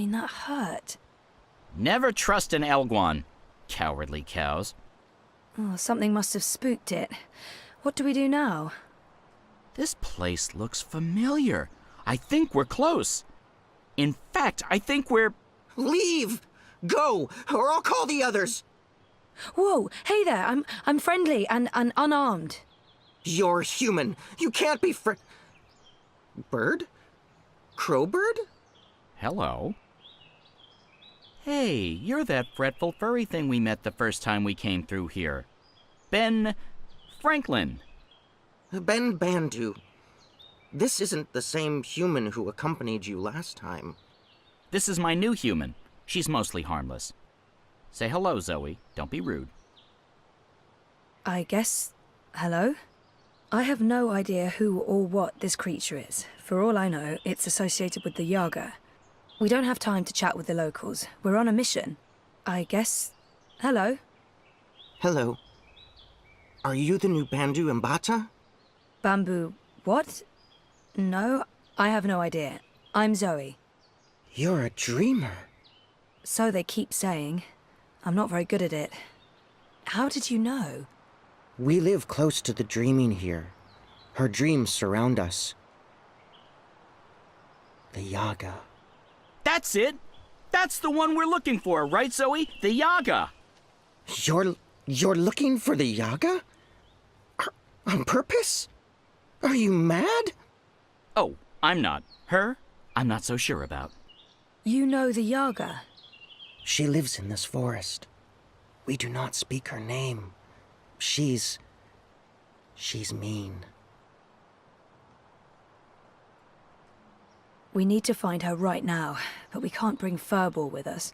mean, that hurt. Never trust an Elguan, cowardly cows. Oh, something must have spooked it. What do we do now? This place looks familiar. I think we're close. In fact, I think we're... Leave! Go, or I'll call the others! Whoa, hey there, I'm friendly and unarmed. You're human. You can't be Bird? Crowbird? Hello. Hey, you're that fretful furry thing we met the first time we came through here. Ben... Franklin. Ben Bandu. This isn't the same human who accompanied you last time. This is my new human. She's mostly harmless. Say hello, Zoe. Don't be rude. I guess... hello? I have no idea who or what this creature is. For all I know, it's associated with the Yaga. We don't have time to chat with the locals. We're on a mission. I guess... hello? Hello. Are you the new Bandu Mbata? Bamboo... what? No, I have no idea. I'm Zoe. You're a dreamer. So they keep saying. I'm not very good at it. How did you know? We live close to the dreaming here. Her dreams surround us. The Yaga. That's it! That's the one we're looking for, right, Zoe? The Yaga! You're looking for the Yaga? On purpose? Are you mad? Oh, I'm not. Her, I'm not so sure about. You know the Yaga? She lives in this forest. We do not speak her name. She's mean. We need to find her right now, but we can't bring Furball with us.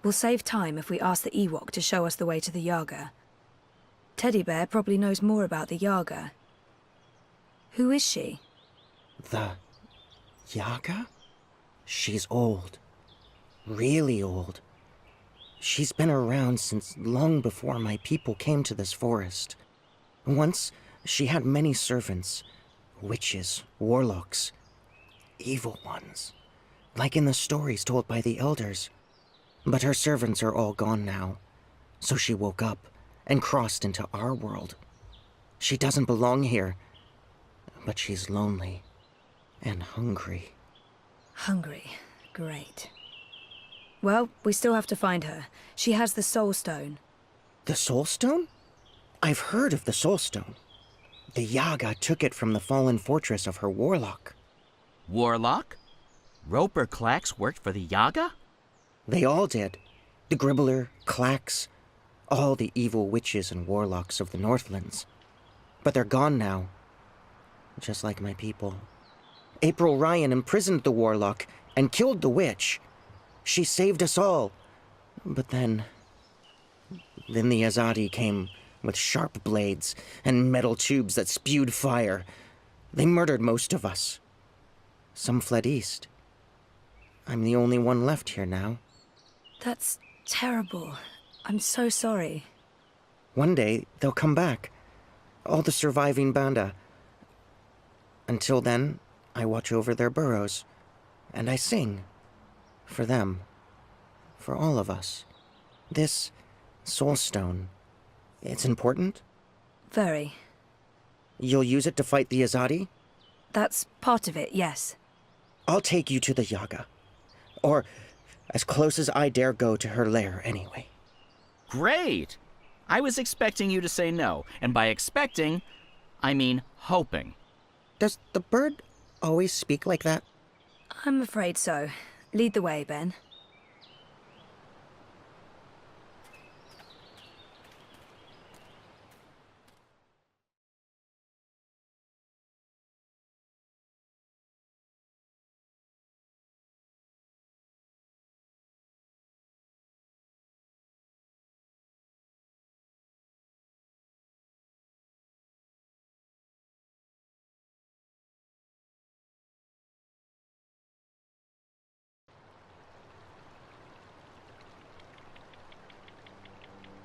We'll save time if we ask the Ewok to show us the way to the Yaga. Teddy Bear probably knows more about the Yaga. Who is she? The Yaga? She's old. Really old. She's been around since long before my people came to this forest. Once, she had many servants. Witches, warlocks, evil ones. Like in the stories told by the elders. But her servants are all gone now. So she woke up and crossed into our world. She doesn't belong here. But she's lonely and hungry. Hungry. Great. Well, we still have to find her. She has the Soul Stone. The Soul Stone? I've heard of the Soul Stone. The Yaga took it from the fallen fortress of her warlock. Warlock? Roper Clax worked for the Yaga? They all did. The Gribbler, Clax, all the evil witches and warlocks of the Northlands. But they're gone now. Just like my people. April Ryan imprisoned the warlock and killed the witch. She saved us all. But then the Azadi came with sharp blades and metal tubes that spewed fire. They murdered most of us. Some fled east. I'm the only one left here now. That's terrible. I'm so sorry. One day, they'll come back. All the surviving Banda. Until then, I watch over their burrows. And I sing. For them. For all of us. This Soul Stone. It's important? Very. You'll use it to fight the Azadi? That's part of it, yes. I'll take you to the Yaga. Or as close as I dare go to her lair, anyway. Great! I was expecting you to say no, and by expecting, I mean hoping. Does the bird always speak like that? I'm afraid so. Lead the way, Ben.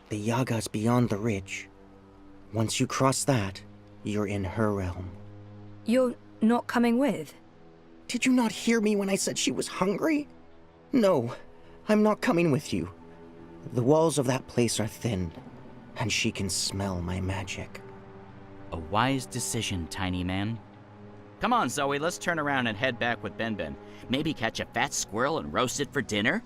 The Yaga's beyond the ridge. Once you cross that, you're in her realm. You're not coming with? Did you not hear me when I said she was hungry? No, I'm not coming with you. The walls of that place are thin, and she can smell my magic. A wise decision, tiny man. Come on, Zoe, let's turn around and head back with Ben. Maybe catch a fat squirrel and roast it for dinner?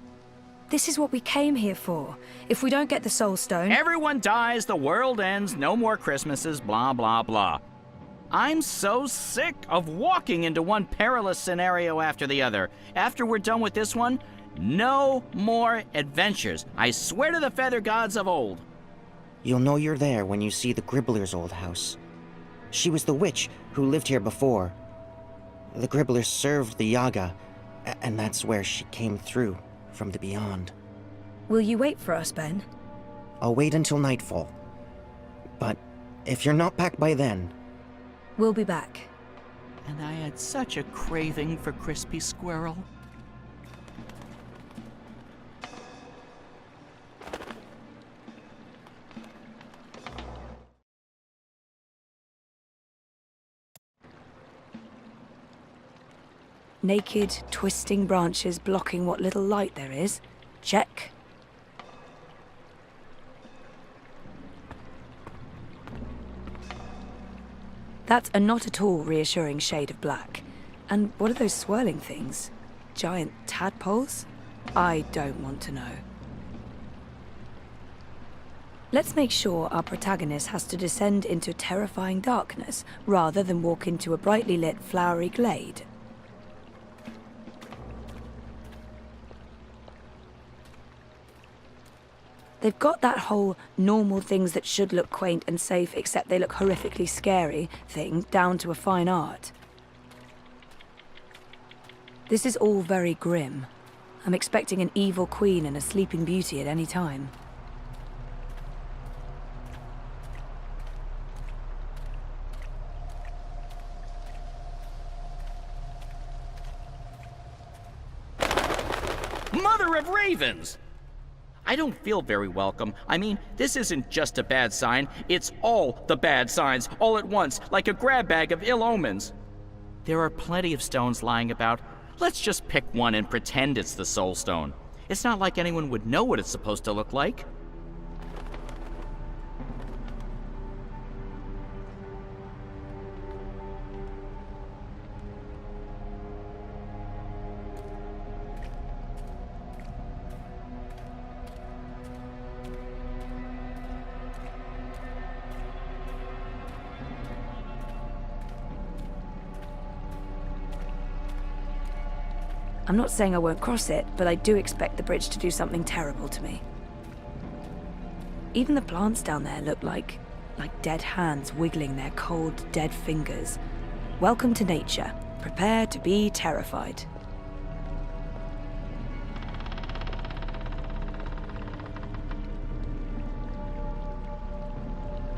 This is what we came here for. If we don't get the Soul Stone... Everyone dies, the world ends, no more Christmases, blah, blah, blah. I'm so sick of walking into one perilous scenario after the other. After we're done with this one, no more adventures. I swear to the feather gods of old. You'll know you're there when you see the Gribbler's old house. She was the witch who lived here before. The Gribblers served the Yaga, and that's where she came through, from the beyond. Will you wait for us, Ben? I'll wait until nightfall. But if you're not back by then... We'll be back. And I had such a craving for crispy squirrel. Naked, twisting branches blocking what little light there is. Check. That's a not at all reassuring shade of black. And what are those swirling things? Giant tadpoles? I don't want to know. Let's make sure our protagonist has to descend into terrifying darkness rather than walk into a brightly lit flowery glade. They've got that whole normal things that should look quaint and safe except they look horrifically scary thing down to a fine art. This is all very grim. I'm expecting an evil queen and a sleeping beauty at any time. Mother of ravens! I don't feel very welcome. I mean, this isn't just a bad sign, it's all the bad signs, all at once, like a grab bag of ill omens. There are plenty of stones lying about. Let's just pick one and pretend it's the Soul Stone. It's not like anyone would know what it's supposed to look like. I'm not saying I won't cross it, but I do expect the bridge to do something terrible to me. Even the plants down there look like dead hands wiggling their cold, dead fingers. Welcome to nature. Prepare to be terrified.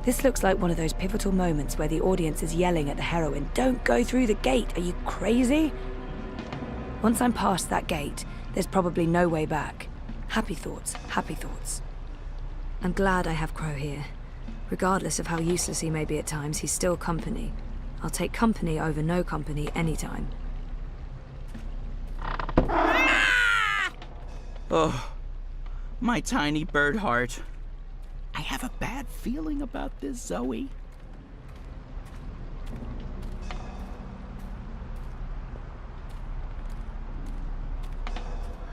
This looks like one of those pivotal moments where the audience is yelling at the heroine, "Don't go through the gate, are you crazy?" Once I'm past that gate, there's probably no way back. Happy thoughts, happy thoughts. I'm glad I have Crow here. Regardless of how useless he may be at times, he's still company. I'll take company over no company anytime. Oh, my tiny bird heart. I have a bad feeling about this, Zoe.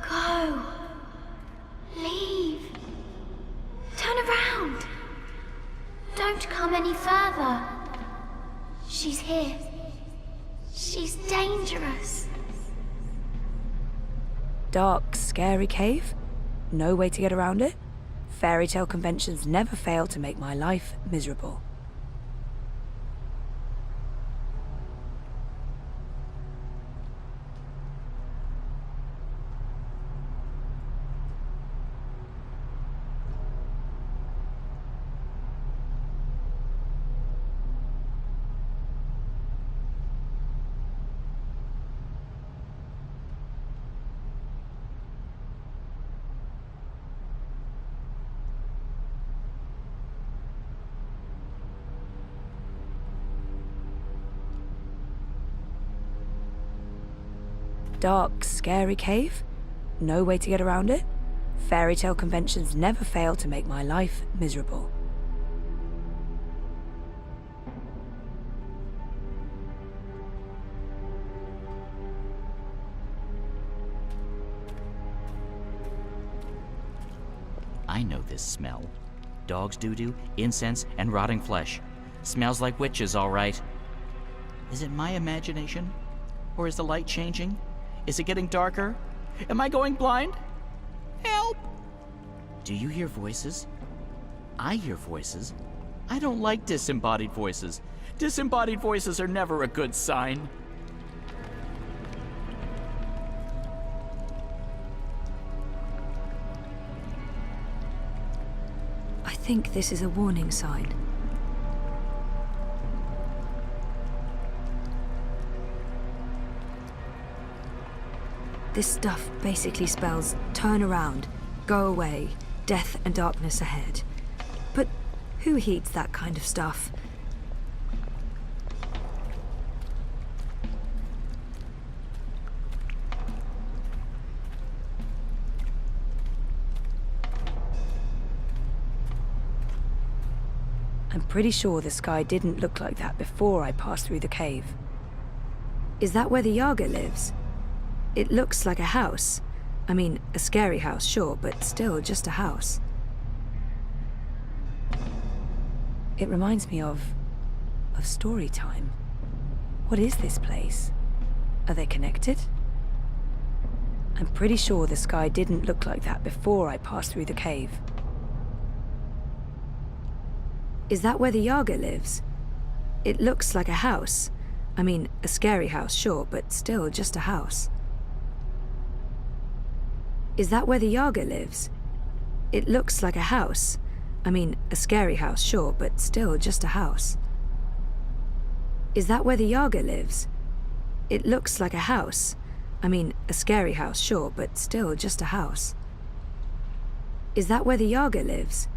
Go. Leave. Turn around. Don't come any further. She's here. She's dangerous. Dark, scary cave? No way to get around it? Fairy tale conventions never fail to make my life miserable. Dark, scary cave? no way to get around it. Fairy tale conventions never fail to make my life miserable. I know this smell. Dog's doo-doo, incense, and rotting flesh. Smells like witches, all right. Is it my imagination? Or is the light changing? Is it getting darker? Am I going blind? Help! Do you hear voices? I hear voices. I don't like disembodied voices. Disembodied voices are never a good sign. I think this is a warning sign. This stuff basically spells turn around, go away, death and darkness ahead. But who heeds that kind of stuff? I'm pretty sure the sky didn't look like that before I passed through the cave. Is that where the Yaga lives? It looks like a house. I mean, a scary house, sure, but still just a house. It reminds me of story time. What is this place? Are they connected? I'm pretty sure the sky didn't look like that before I passed through the cave. Is that where the Yaga lives? It looks like a house. I mean, a scary house, sure, but still just a house. Is that where the Yaga lives? It looks like a house. I mean, a scary house, sure, but still just a house. Is that where the Yaga lives? It looks like a house. I mean, a scary house, sure, but still just a house. Is that where the Yaga lives?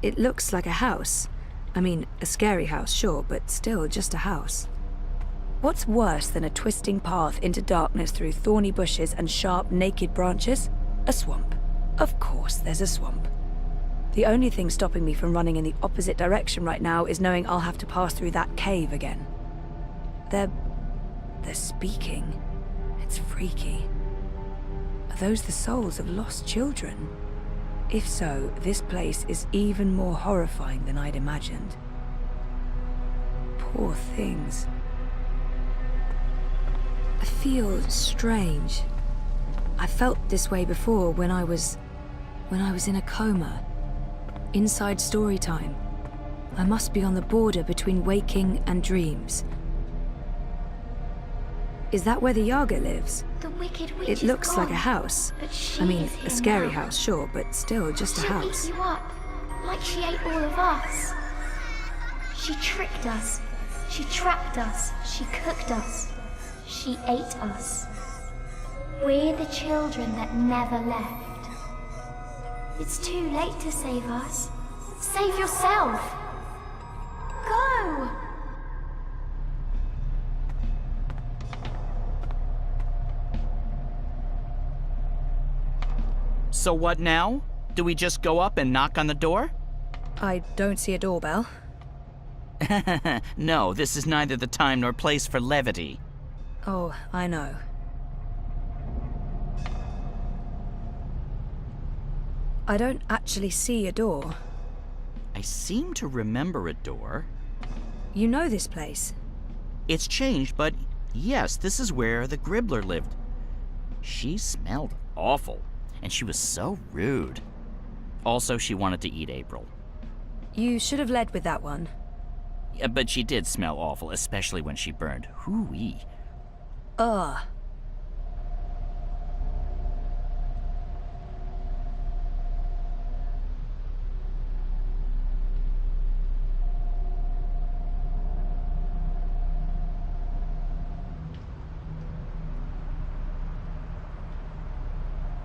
It looks like a house. I mean, a scary house, sure, but still just a house. What's worse than a twisting path into darkness through thorny bushes and sharp, naked branches? A swamp. Of course there's a swamp. The only thing stopping me from running in the opposite direction right now is knowing I'll have to pass through that cave again. They're speaking. It's freaky. Are those the souls of lost children? If so, this place is even more horrifying than I'd imagined. Poor things. I feel strange. I felt this way before when I was in a coma. Inside story time. I must be on the border between waking and dreams. Is that where the Yaga lives? The wicked witch It is looks like a gone, house. but she I mean, is here a scary now. house, sure, but still just a She'll house. eat you up, like she ate all of us. She tricked us. She trapped us. She cooked us. She ate us. We're the children that never left. It's too late to save us. Save yourself. Go! So what now? Do we just go up and knock on the door? I don't see a doorbell. No, this is neither the time nor place for levity. Oh, I know. I don't actually see a door. I seem to remember a door. You know this place? It's changed, but yes, this is where the Gribbler lived. She smelled awful, and she was so rude. Also, she wanted to eat April. You should have led with that one. Yeah, but she did smell awful, especially when she burned. Hoo-wee. Ugh.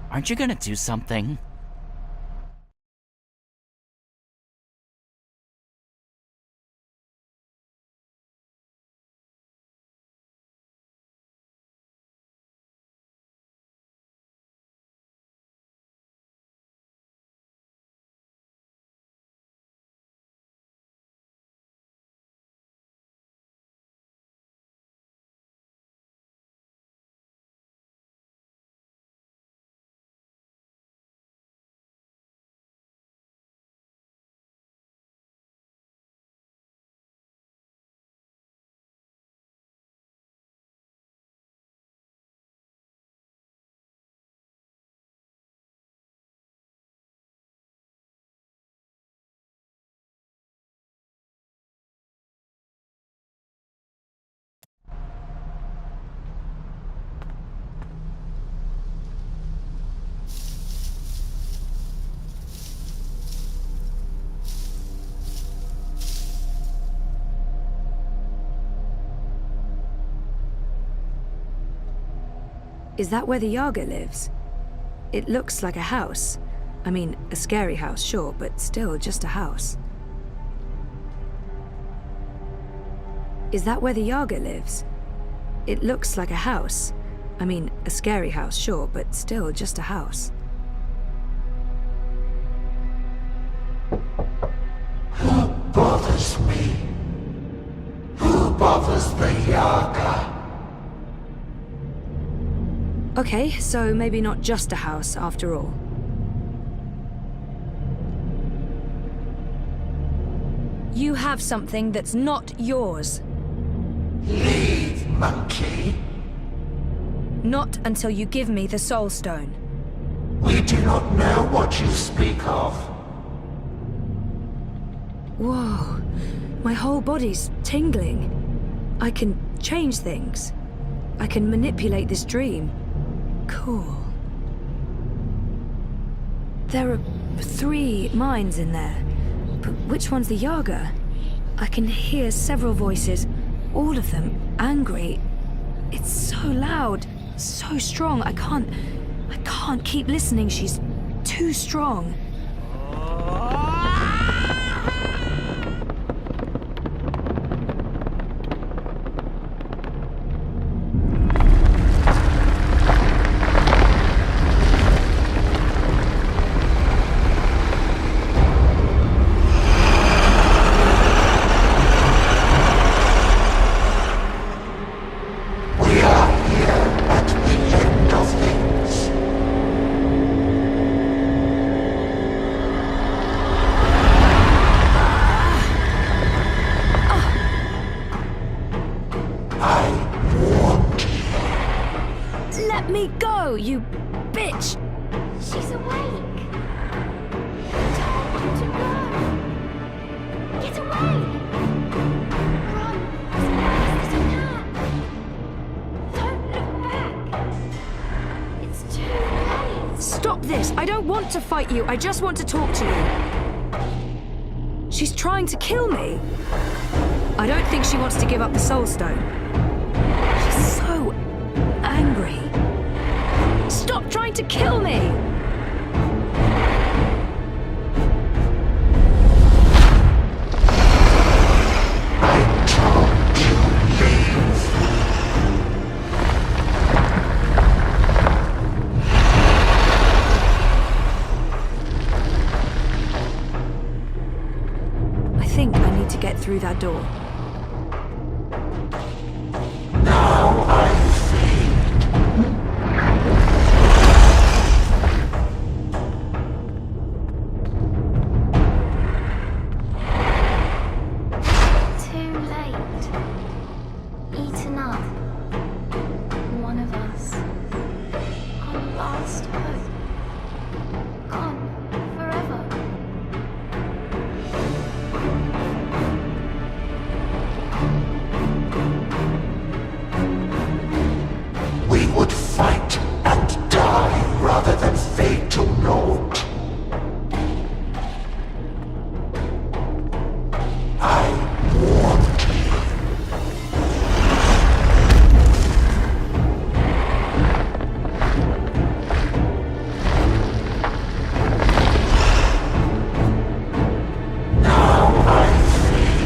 Aren't you gonna do something? Is that where the Yaga lives? It looks like a house. I mean, a scary house, sure, but still just a house. Is that where the Yaga lives? It looks like a house. I mean, a scary house, sure, but still just a house. Who bothers me? Who bothers the Yaga? Okay, so maybe not just a house after all. You have something that's not yours. Leave, monkey. Not until you give me the Soul Stone. We do not know what you speak of. Whoa, my whole body's tingling. I can change things. I can manipulate this dream. Cool. There are 3 minds in there. But which one's the Yaga? I can hear several voices, all of them angry. It's so loud, so strong. I can't keep listening. She's too strong. Let me go, you bitch! She's awake. Don't want to go. Get away. Run as fast as you can. Don't look back. It's too late. Stop this! I don't want to fight you. I just want to talk to you. She's trying to kill me. I don't think she wants to give up the Soul Stone. She's so angry. Stop trying to kill me! I told you leave. I think I need to get through that door. Now I see. Too late. Eaten up. One of us. Our last hope. Gone forever. We would fight and die rather than fade to naught. I warned you. Now I see.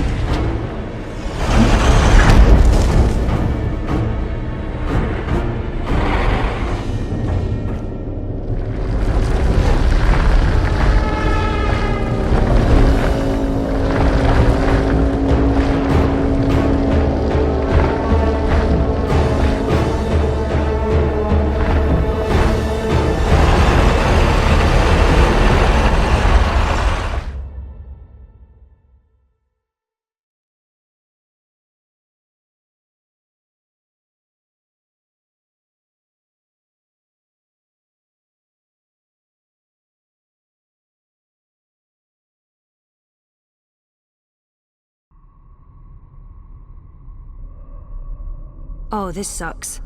Oh, this sucks.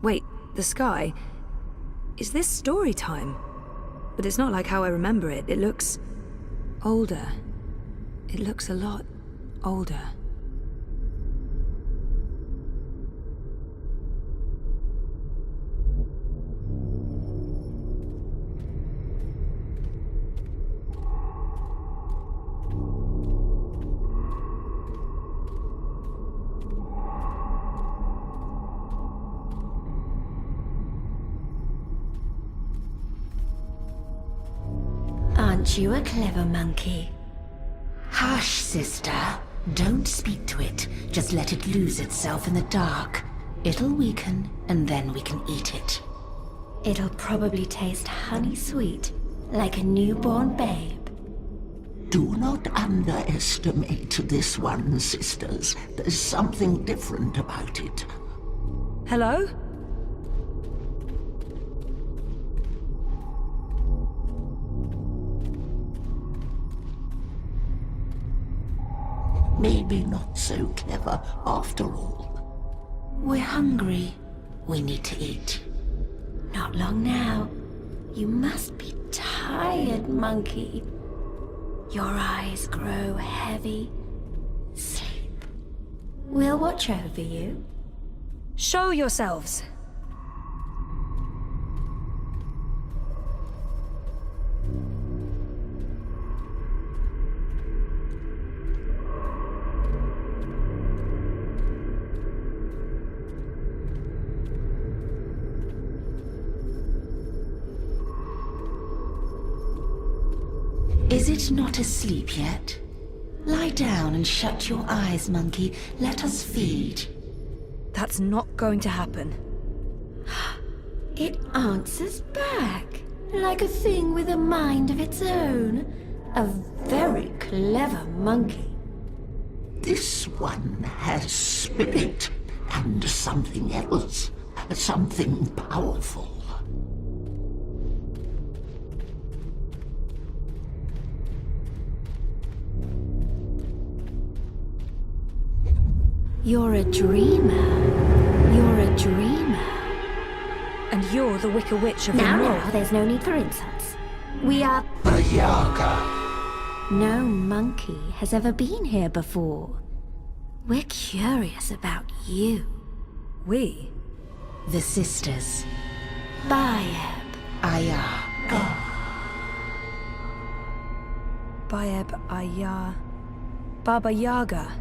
Wait, the sky? Is this story time? But it's not like how I remember it. It looks older. It looks a lot older. Aren't you a clever monkey? Hush, sister. Don't speak to it. Just let it lose itself in the dark. It'll weaken, and then we can eat it. It'll probably taste honey sweet, like a newborn babe. Do not underestimate this one, sisters. There's something different about it. Hello? Maybe not so clever after all. We're hungry. We need to eat. Not long now. You must be tired, monkey. Your eyes grow heavy. Sleep. We'll watch over you. Show yourselves! Is it not asleep yet? Lie down and shut your eyes, monkey. Let us feed. That's not going to happen. It answers back, like a thing with a mind of its own. A very clever monkey. This one has spirit and something else. Something powerful. You're a dreamer. You're a dreamer. And you're the Wicker Witch of the Now, North. there's no need for insults. We are... The Yaga. No monkey has ever been here before. We're curious about you. We? The sisters. Bayeb. Yaga. Bayeb Ayar. Baba Yaga.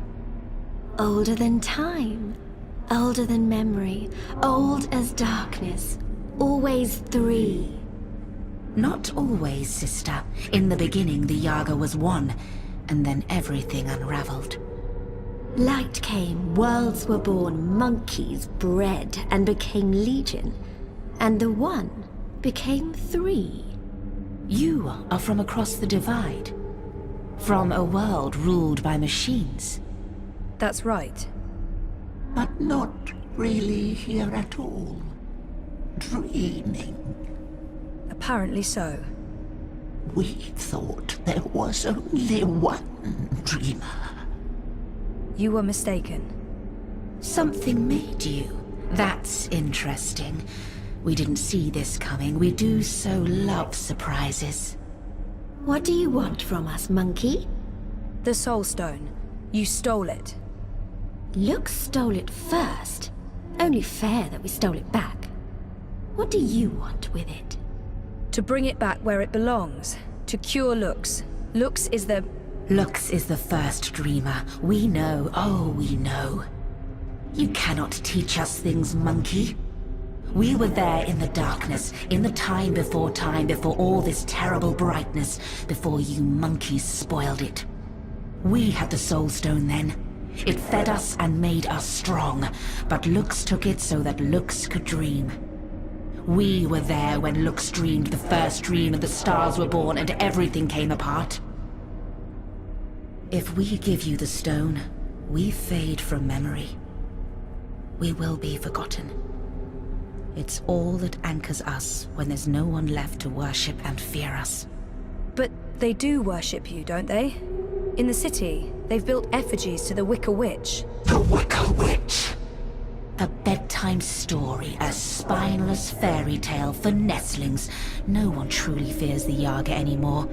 Older than time. Older than memory. Old as darkness. Always three. Not always, sister. In the beginning, the Yaga was one, and then everything unraveled. Light came, worlds were born, monkeys bred and became legion. And the one became three. You are from across the divide. From a world ruled by machines. That's right. But not really here at all. Dreaming. Apparently so. We thought there was only one dreamer. You were mistaken. Something made you. That's interesting. We didn't see this coming. We do so love surprises. What do you want from us, monkey? The Soul Stone. You stole it. Lux stole it first. Only fair that we stole it back. What do you want with it? To bring it back where it belongs. To cure Lux. Lux is the... Lux is the first dreamer. We know, oh, we know. You cannot teach us things, monkey. We were there in the darkness, in the time, before all this terrible brightness, before you monkeys spoiled it. We had the Soul Stone then. It fed us and made us strong, but Lux took it so that Lux could dream. We were there when Lux dreamed the first dream and the stars were born and everything came apart. If we give you the stone, we fade from memory. We will be forgotten. It's all that anchors us when there's no one left to worship and fear us. But they do worship you, don't they? In the city, they've built effigies to the Wicker Witch. The Wicker Witch. A bedtime story, a spineless fairy tale for nestlings. No one truly fears the Yaga anymore.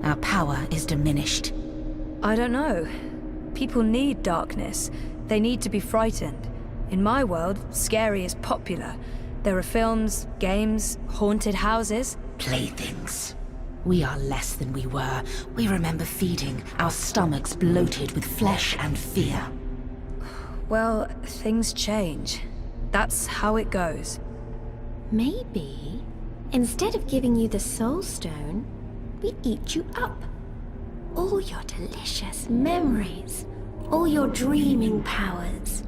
Our power is diminished. I don't know. People need darkness. They need to be frightened. In my world, scary is popular. There are films, games, haunted houses. Playthings. We are less than we were. We remember feeding, our stomachs bloated with flesh and fear. Well, things change. That's how it goes. Maybe, instead of giving you the Soul Stone, we eat you up. All your delicious memories, all your dreaming powers.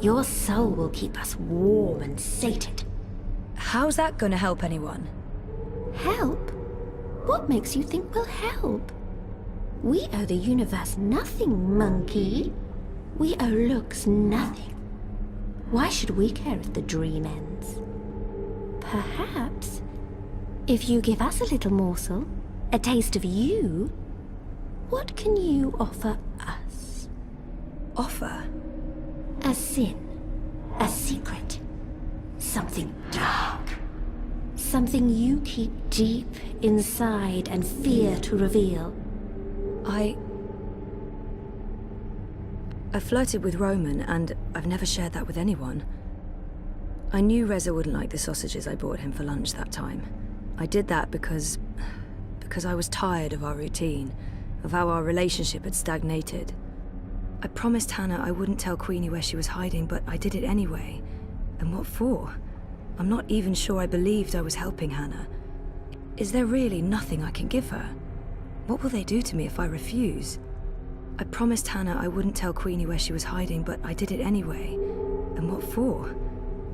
Your soul will keep us warm and sated. How's that gonna help anyone? Help? What makes you think we'll help? We owe the universe nothing, monkey. We owe looks nothing. Why should we care if the dream ends? Perhaps, if you give us a little morsel, a taste of you, what can you offer us? Offer? A sin, a secret, something dark. Something you keep deep inside and fear to reveal. I flirted with Roman, and I've never shared that with anyone. I knew Reza wouldn't like the sausages I bought him for lunch that time. I did that because I was tired of our routine, of how our relationship had stagnated. I promised Hannah I wouldn't tell Queenie where she was hiding, but I did it anyway. And what for? I'm not even sure I believed I was helping Hannah. Is there really nothing I can give her? What will they do to me if I refuse? I promised Hannah I wouldn't tell Queenie where she was hiding, but I did it anyway. And what for?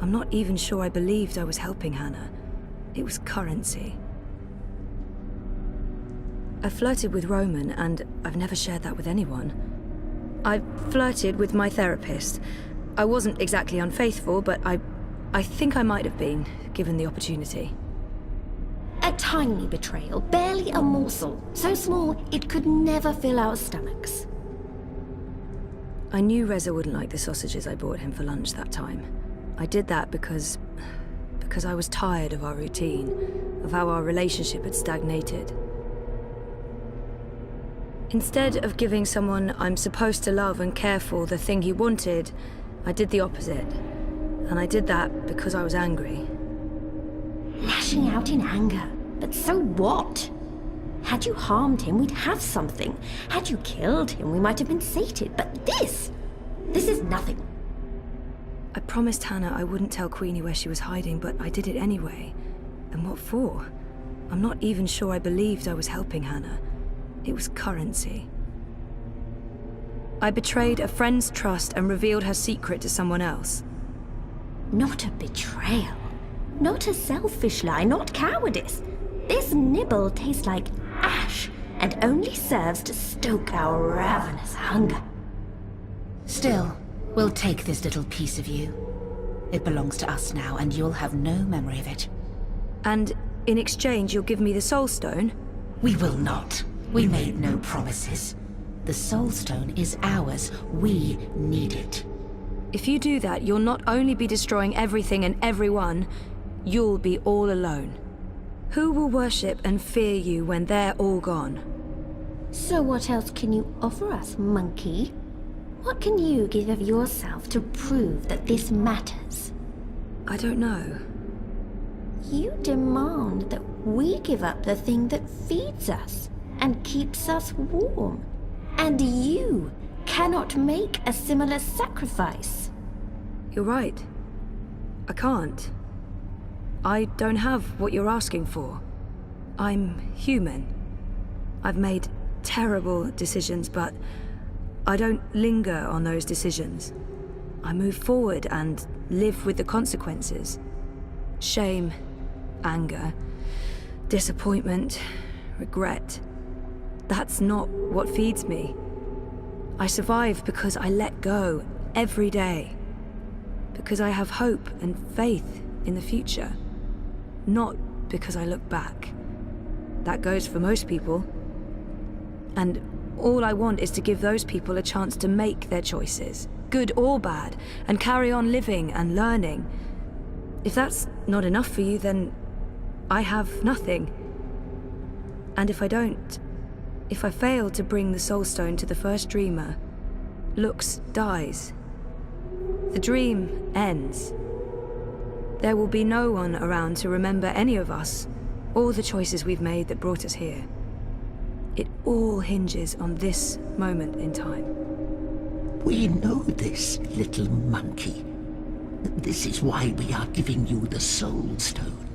I'm not even sure I believed I was helping Hannah. It was currency. I flirted with Roman, and I've never shared that with anyone. I flirted with my therapist. I wasn't exactly unfaithful, but I think I might have been, given the opportunity. A tiny betrayal, barely a morsel, so small it could never fill our stomachs. I knew Reza wouldn't like the sausages I bought him for lunch that time. I did that because I was tired of our routine, of how our relationship had stagnated. Instead of giving someone I'm supposed to love and care for the thing he wanted, I did the opposite. And I did that because I was angry. Lashing out in anger. But so what? Had you harmed him, we'd have something. Had you killed him, we might have been sated. But this is nothing. I promised Hannah I wouldn't tell Queenie where she was hiding, but I did it anyway. And what for? I'm not even sure I believed I was helping Hannah. It was currency. I betrayed a friend's trust and revealed her secret to someone else. Not a betrayal. Not a selfish lie, not cowardice. This nibble tastes like ash and only serves to stoke our ravenous hunger. Still, we'll take this little piece of you. It belongs to us now, and you'll have no memory of it. And in exchange, you'll give me the Soul Stone? We will not. We made no promises. The Soul Stone is ours. We need it. If you do that, you'll not only be destroying everything and everyone, you'll be all alone. Who will worship and fear you when they're all gone? So what else can you offer us, monkey? What can you give of yourself to prove that this matters? I don't know. You demand that we give up the thing that feeds us and keeps us warm. And you cannot make a similar sacrifice. You're right. I can't. I don't have what you're asking for. I'm human. I've made terrible decisions, but I don't linger on those decisions. I move forward and live with the consequences. Shame, anger, disappointment, regret. That's not what feeds me. I survive because I let go every day. Because I have hope and faith in the future. Not because I look back. That goes for most people. And all I want is to give those people a chance to make their choices, good or bad, and carry on living and learning. If that's not enough for you, then I have nothing. And if I fail to bring the Soul Stone to the first dreamer, Lux dies. The dream ends. There will be no one around to remember any of us, or the choices we've made that brought us here. It all hinges on this moment in time. We know this, little monkey. This is why we are giving you the Soul Stone.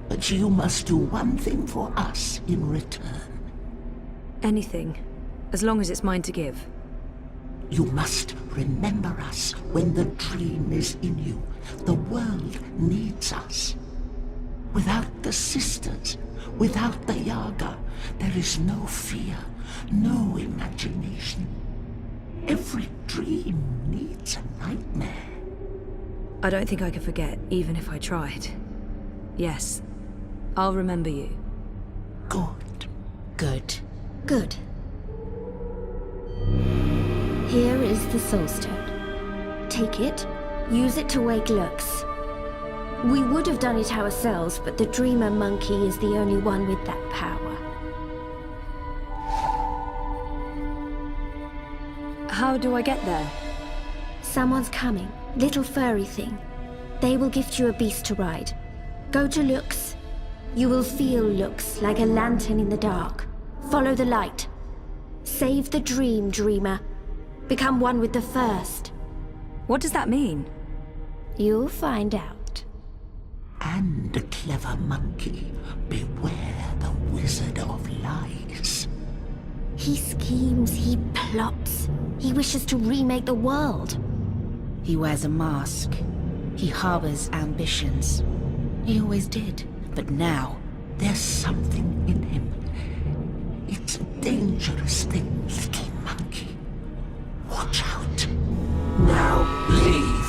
But you must do one thing for us in return. Anything, as long as it's mine to give. You must remember us when the dream is in you. The world needs us. Without the sisters, without the Yaga, there is no fear, no imagination. Every dream needs a nightmare. I don't think I could forget, even if I tried. Yes, I'll remember you. Good. Good. Good. Here is the Soul Stone. Take it, use it to wake Lux. We would have done it ourselves, but the Dreamer Monkey is the only one with that power. How do I get there? Someone's coming. Little furry thing. They will gift you a beast to ride. Go to Lux. You will feel Lux like a lantern in the dark. Follow the light. Save the dream, Dreamer. Become one with the first. What does that mean? You'll find out. And, clever monkey, beware the Wizard of Lies. He schemes, he plots. He wishes to remake the world. He wears a mask. He harbors ambitions. He always did, but now... There's something in him. It's a dangerous thing, little monkey. Watch out. Now leave.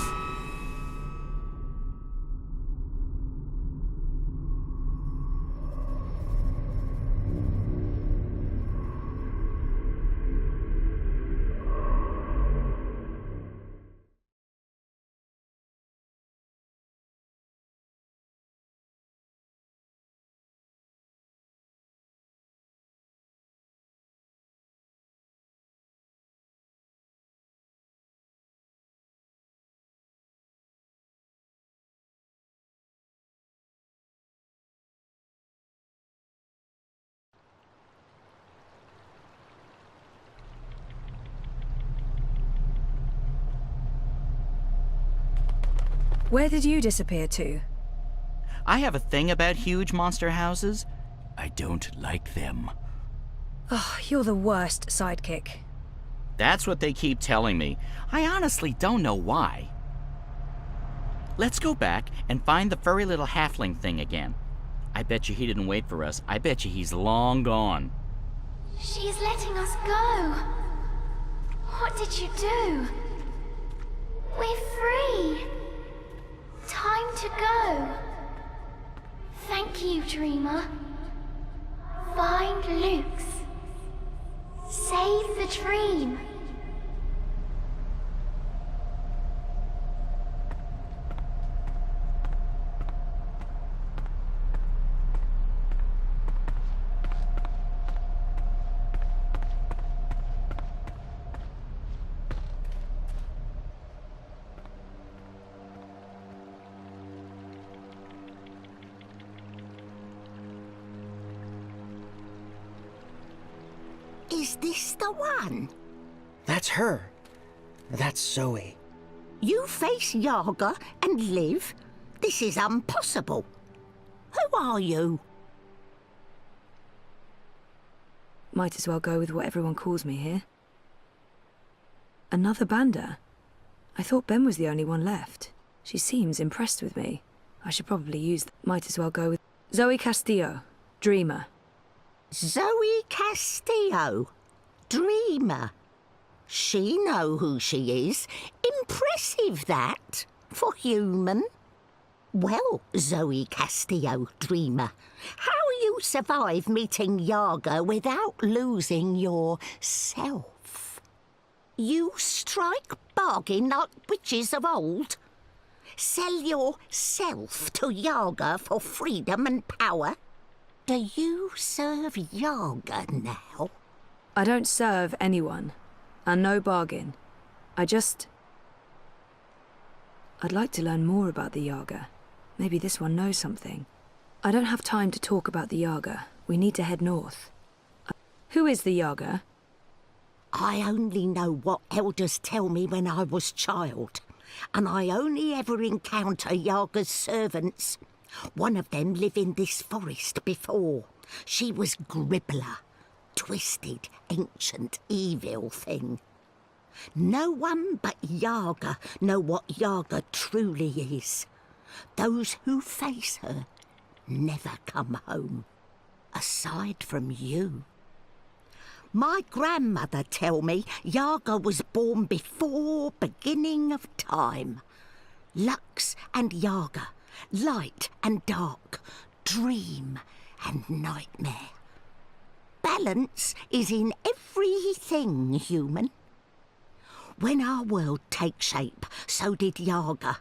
Where did you disappear to? I have a thing about huge monster houses. I don't like them. Oh, you're the worst sidekick. That's what they keep telling me. I honestly don't know why. Let's go back and find the furry little halfling thing again. I bet you he didn't wait for us. I bet you he's long gone. She's letting us go. What did you do? We're free. Time to go. Thank you, Dreamer. Find Lux. Save the dream. Is this the one? That's her. That's Zoe. You face Yaga and live? This is impossible. Who are you? Might as well go with what everyone calls me here. Another Banda? I thought Ben was the only one left. She seems impressed with me. I should probably use... Might as well go with... Zoe Castillo, Dreamer. Zoe Castillo, Dreamer. She know who she is. Impressive, that, for human. Well, Zoe Castillo, Dreamer, how you survive meeting Yaga without losing yourself? You strike bargain like witches of old? Sell yourself to Yaga for freedom and power? Do you serve Yaga now? I don't serve anyone, and no bargain. I'd like to learn more about the Yaga. Maybe this one knows something. I don't have time to talk about the Yaga. We need to head north. Who is the Yaga? I only know what elders tell me when I was child, and I only ever encounter Yaga's servants. One of them lived in this forest before. She was Gribbler. Twisted, ancient, evil thing. No one but Yaga know what Yaga truly is. Those who face her never come home, aside from you. My grandmother tell me Yaga was born before beginning of time. Lux and Yaga, light and dark, dream and nightmare. Balance is in everything human. When our world takes shape, so did Yaga.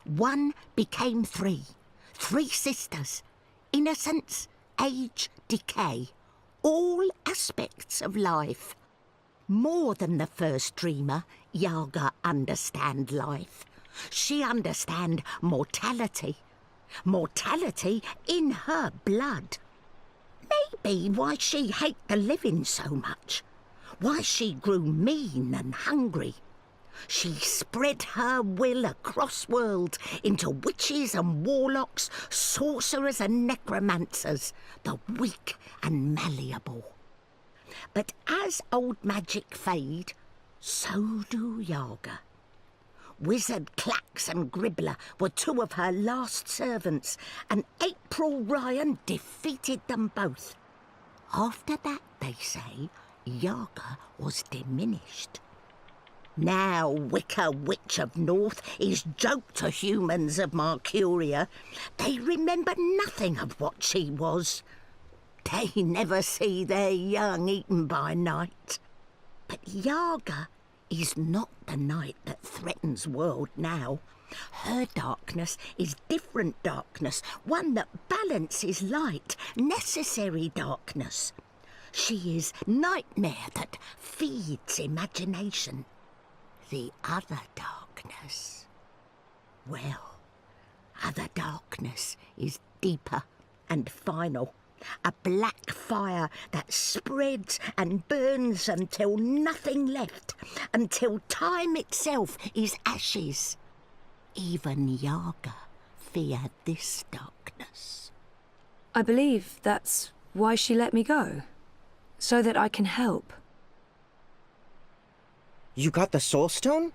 One became three. Three sisters. Innocence, age, decay. All aspects of life. More than the first dreamer, Yaga understand life. She understand mortality. Mortality in her blood. Maybe why she hate the living so much. Why she grew mean and hungry. She spread her will across worlds into witches and warlocks, sorcerers and necromancers, the weak and malleable. But as old magic fade, so do Yaga. Wizard Clax and Gribbler were two of her last servants, and April Ryan defeated them both. After that, they say, Yaga was diminished. Now Wicca Witch of North is joke to humans of Mercuria. They remember nothing of what she was. They never see their young eaten by night. But Yaga is not the night that threatens world now. Her darkness is different darkness, one that balances light, necessary darkness. She is nightmare that feeds imagination. The other darkness, well, other darkness is deeper and final. A black fire that spreads and burns until nothing left, until time itself is ashes. Even Yaga feared this darkness. I believe that's why she let me go. So that I can help. You got the Soul Stone?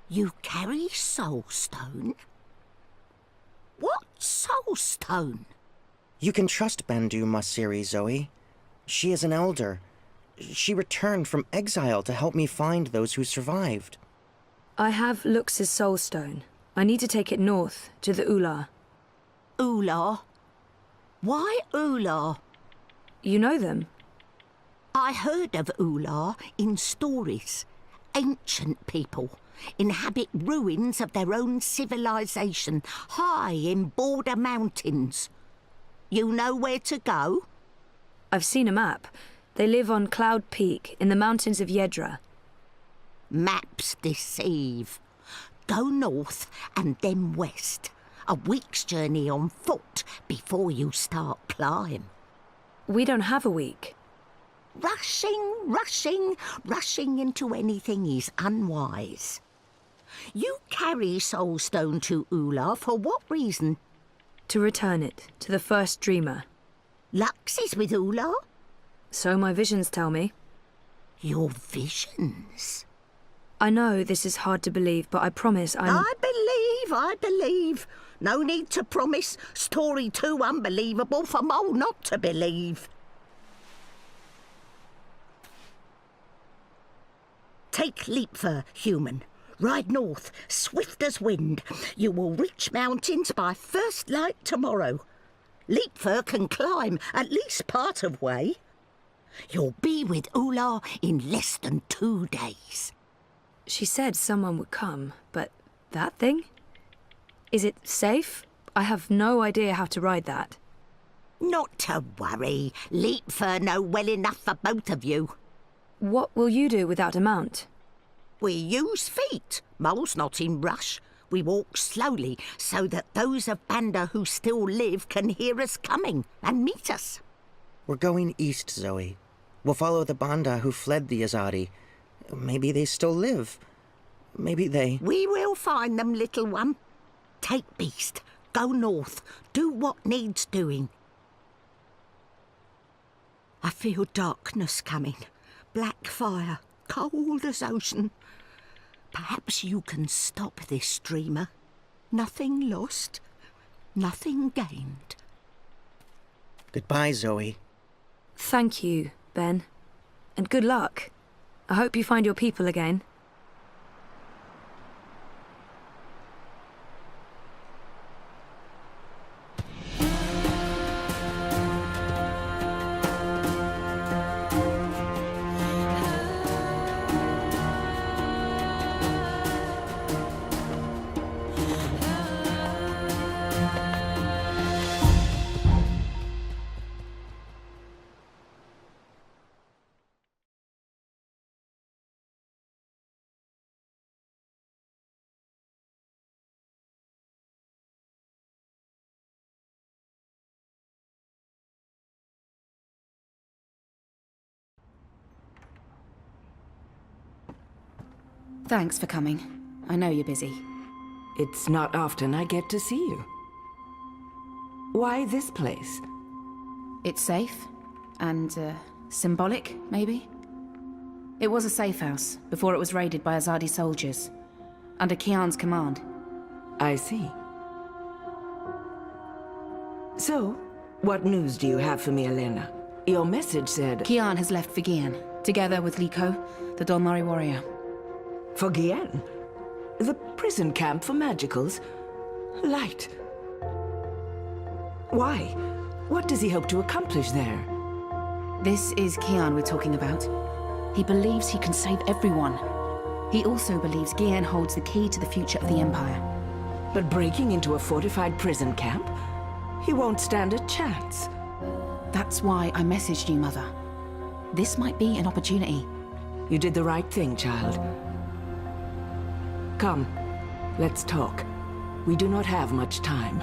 You carry Soul Stone? What Soul Stone? You can trust Bandu Masiri, Zoe. She is an elder. She returned from exile to help me find those who survived. I have Lux's soul stone. I need to take it north, to the Ular. Ular? Why Ular? You know them? I heard of Ular in stories. Ancient people inhabit ruins of their own civilization, high in border mountains. You know where to go? I've seen a map. They live on Cloud Peak, in the mountains of Yedra. Maps deceive. Go north and then west. A week's journey on foot before you start climb. We don't have a week. Rushing into anything is unwise. You carry Soulstone to Ular for what reason? To return it to the first dreamer. Lux is with Ular? So my visions tell me. Your visions? I know this is hard to believe, but I promise I'm... I believe. No need to promise. Story too unbelievable for Mole not to believe. Take Leapfur, human. Ride north, swift as wind. You will reach mountains by first light tomorrow. Leapfur can climb at least part of way. You'll be with Ular in less than 2 days. She said someone would come, but that thing? Is it safe? I have no idea how to ride that. Not to worry. Leapfur know well enough for both of you. What will you do without a mount? We use feet. Mole's not in rush. We walk slowly so that those of Banda who still live can hear us coming and meet us. We're going east, Zoe. We'll follow the Banda who fled the Azadi. Maybe they still live. Maybe they... We will find them, little one. Take Beast. Go north. Do what needs doing. I feel darkness coming. Black fire. Cold as ocean. Perhaps you can stop this, dreamer. Nothing lost. Nothing gained. Goodbye, Zoe. Thank you, Ben. And good luck. I hope you find your people again. Thanks for coming. I know you're busy. It's not often I get to see you. Why this place? It's safe. And, symbolic, maybe? It was a safe house, before it was raided by Azadi soldiers. Under Kian's command. I see. So, what news do you have for me, Elena? Your message said... Kian has left for Gian, together with Lihko, the Donmari warrior. For Gian? The prison camp for magicals? Light. Why? What does he hope to accomplish there? This is Kian we're talking about. He believes he can save everyone. He also believes Gian holds the key to the future of the Empire. But breaking into a fortified prison camp? He won't stand a chance. That's why I messaged you, Mother. This might be an opportunity. You did the right thing, child. Come, let's talk. We do not have much time.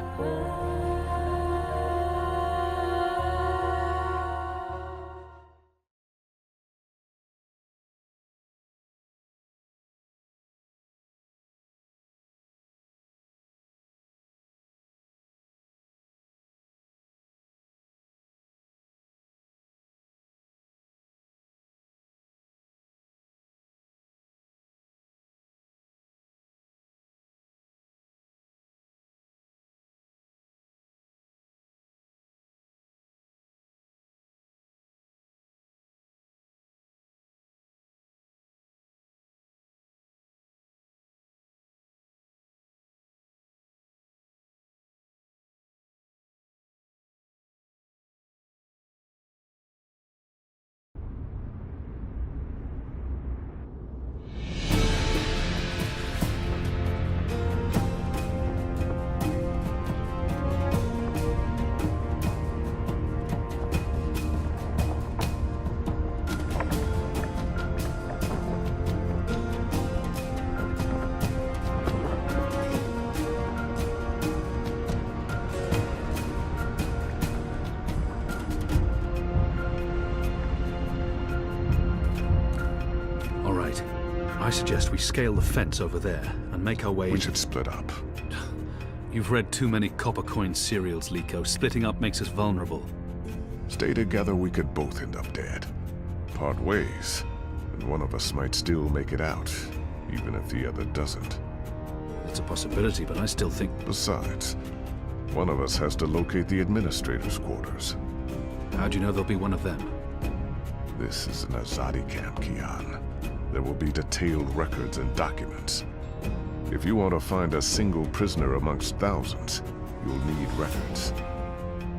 I suggest we scale the fence over there and make our way. We should split up. You've read too many copper coin serials, Lihko. Splitting up makes us vulnerable. Stay together, we could both end up dead. Part ways, and one of us might still make it out, even if the other doesn't. It's a possibility, but I still think... Besides, one of us has to locate the administrator's quarters. How do you know there'll be one of them? This is an Azadi camp, Kian. There will be detailed records and documents. If you want to find a single prisoner amongst thousands, you'll need records.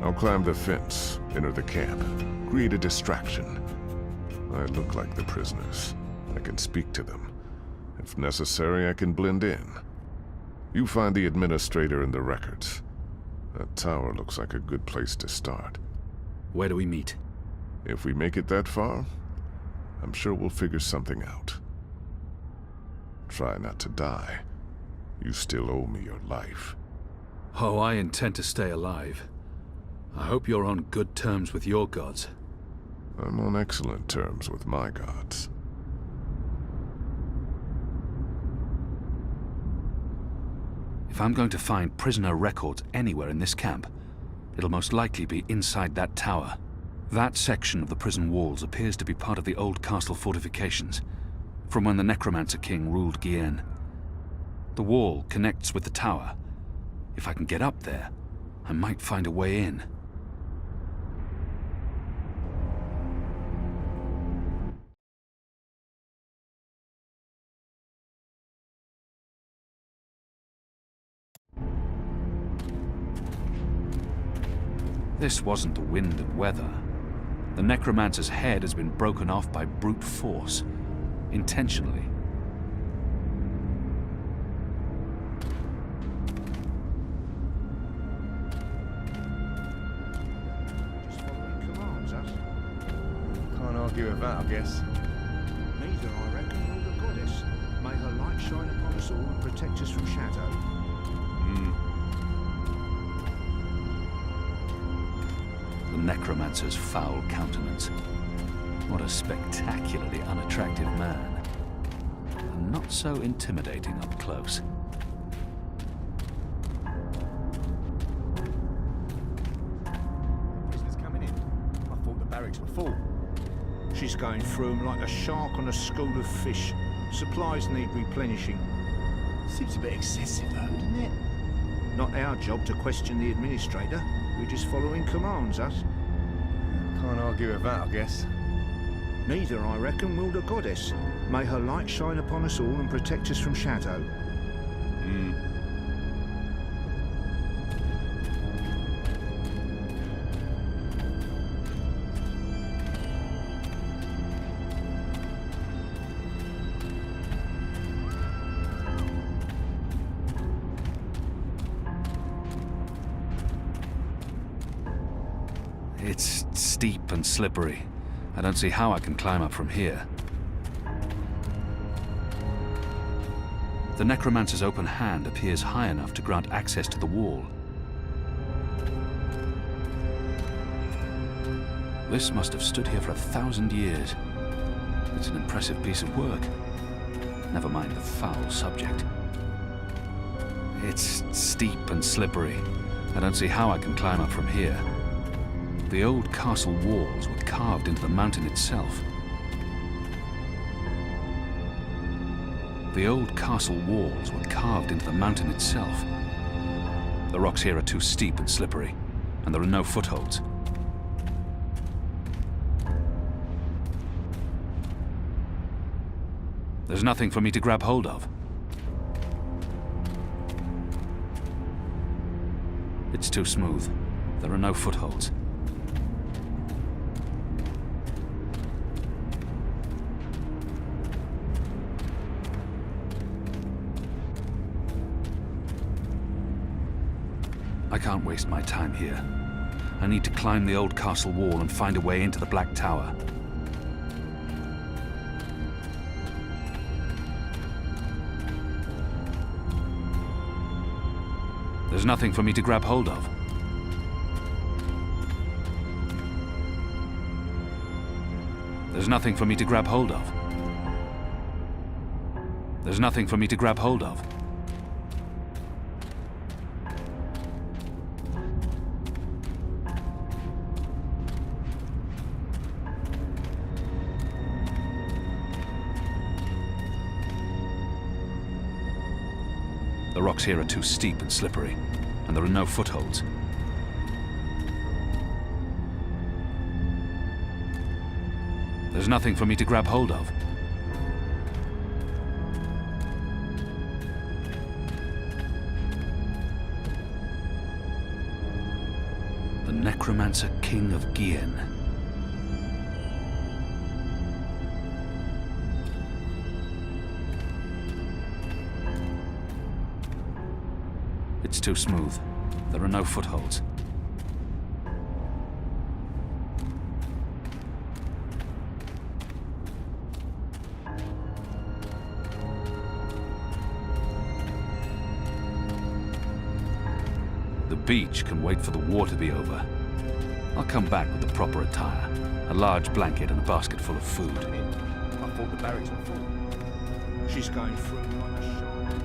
I'll climb the fence, enter the camp, create a distraction. I look like the prisoners. I can speak to them. If necessary, I can blend in. You find the administrator and the records. That tower looks like a good place to start. Where do we meet? If we make it that far, I'm sure we'll figure something out. Try not to die. You still owe me your life. Oh, I intend to stay alive. I hope you're on good terms with your gods. I'm on excellent terms with my gods. If I'm going to find prisoner records anywhere in this camp, it'll most likely be inside that tower. That section of the prison walls appears to be part of the old castle fortifications, from when the Necromancer King ruled Kian. The wall connects with the tower. If I can get up there, I might find a way in. This wasn't the wind and weather. The Necromancer's head has been broken off by brute force, intentionally. Just following commands, us? Can't argue with that, I guess. Neither, I reckon, will the goddess. May her light shine upon us all and protect us from shadow. The Necromancer's foul countenance. What a spectacularly unattractive man. And not so intimidating up close. Prisoners coming in. I thought the barracks were full. She's going through them like a shark on a school of fish. Supplies need replenishing. Seems a bit excessive though, doesn't it? Not our job to question the administrator. We're just following commands, us. Can't argue with that, I guess. Neither, I reckon, will the goddess. May her light shine upon us all and protect us from shadow. It's steep and slippery. I don't see how I can climb up from here. The Necromancer's open hand appears high enough to grant access to the wall. This must have stood here for 1,000 years. It's an impressive piece of work. Never mind the foul subject. It's steep and slippery. I don't see how I can climb up from here. The old castle walls were carved into the mountain itself. The old castle walls were carved into the mountain itself. The rocks here are too steep and slippery, and there are no footholds. There's nothing for me to grab hold of. It's too smooth. There are no footholds. I can't waste my time here. I need to climb the old castle wall and find a way into the Black Tower. There's nothing for me to grab hold of. There's nothing for me to grab hold of. There's nothing for me to grab hold of. The rocks here are too steep and slippery, and there are no footholds. There's nothing for me to grab hold of. The Necromancer King of Kian. It's too smooth. There are no footholds. The beach can wait for the war to be over. I'll come back with the proper attire. A large blanket and a basket full of food. I thought the barracks were full. She's going through like a shark.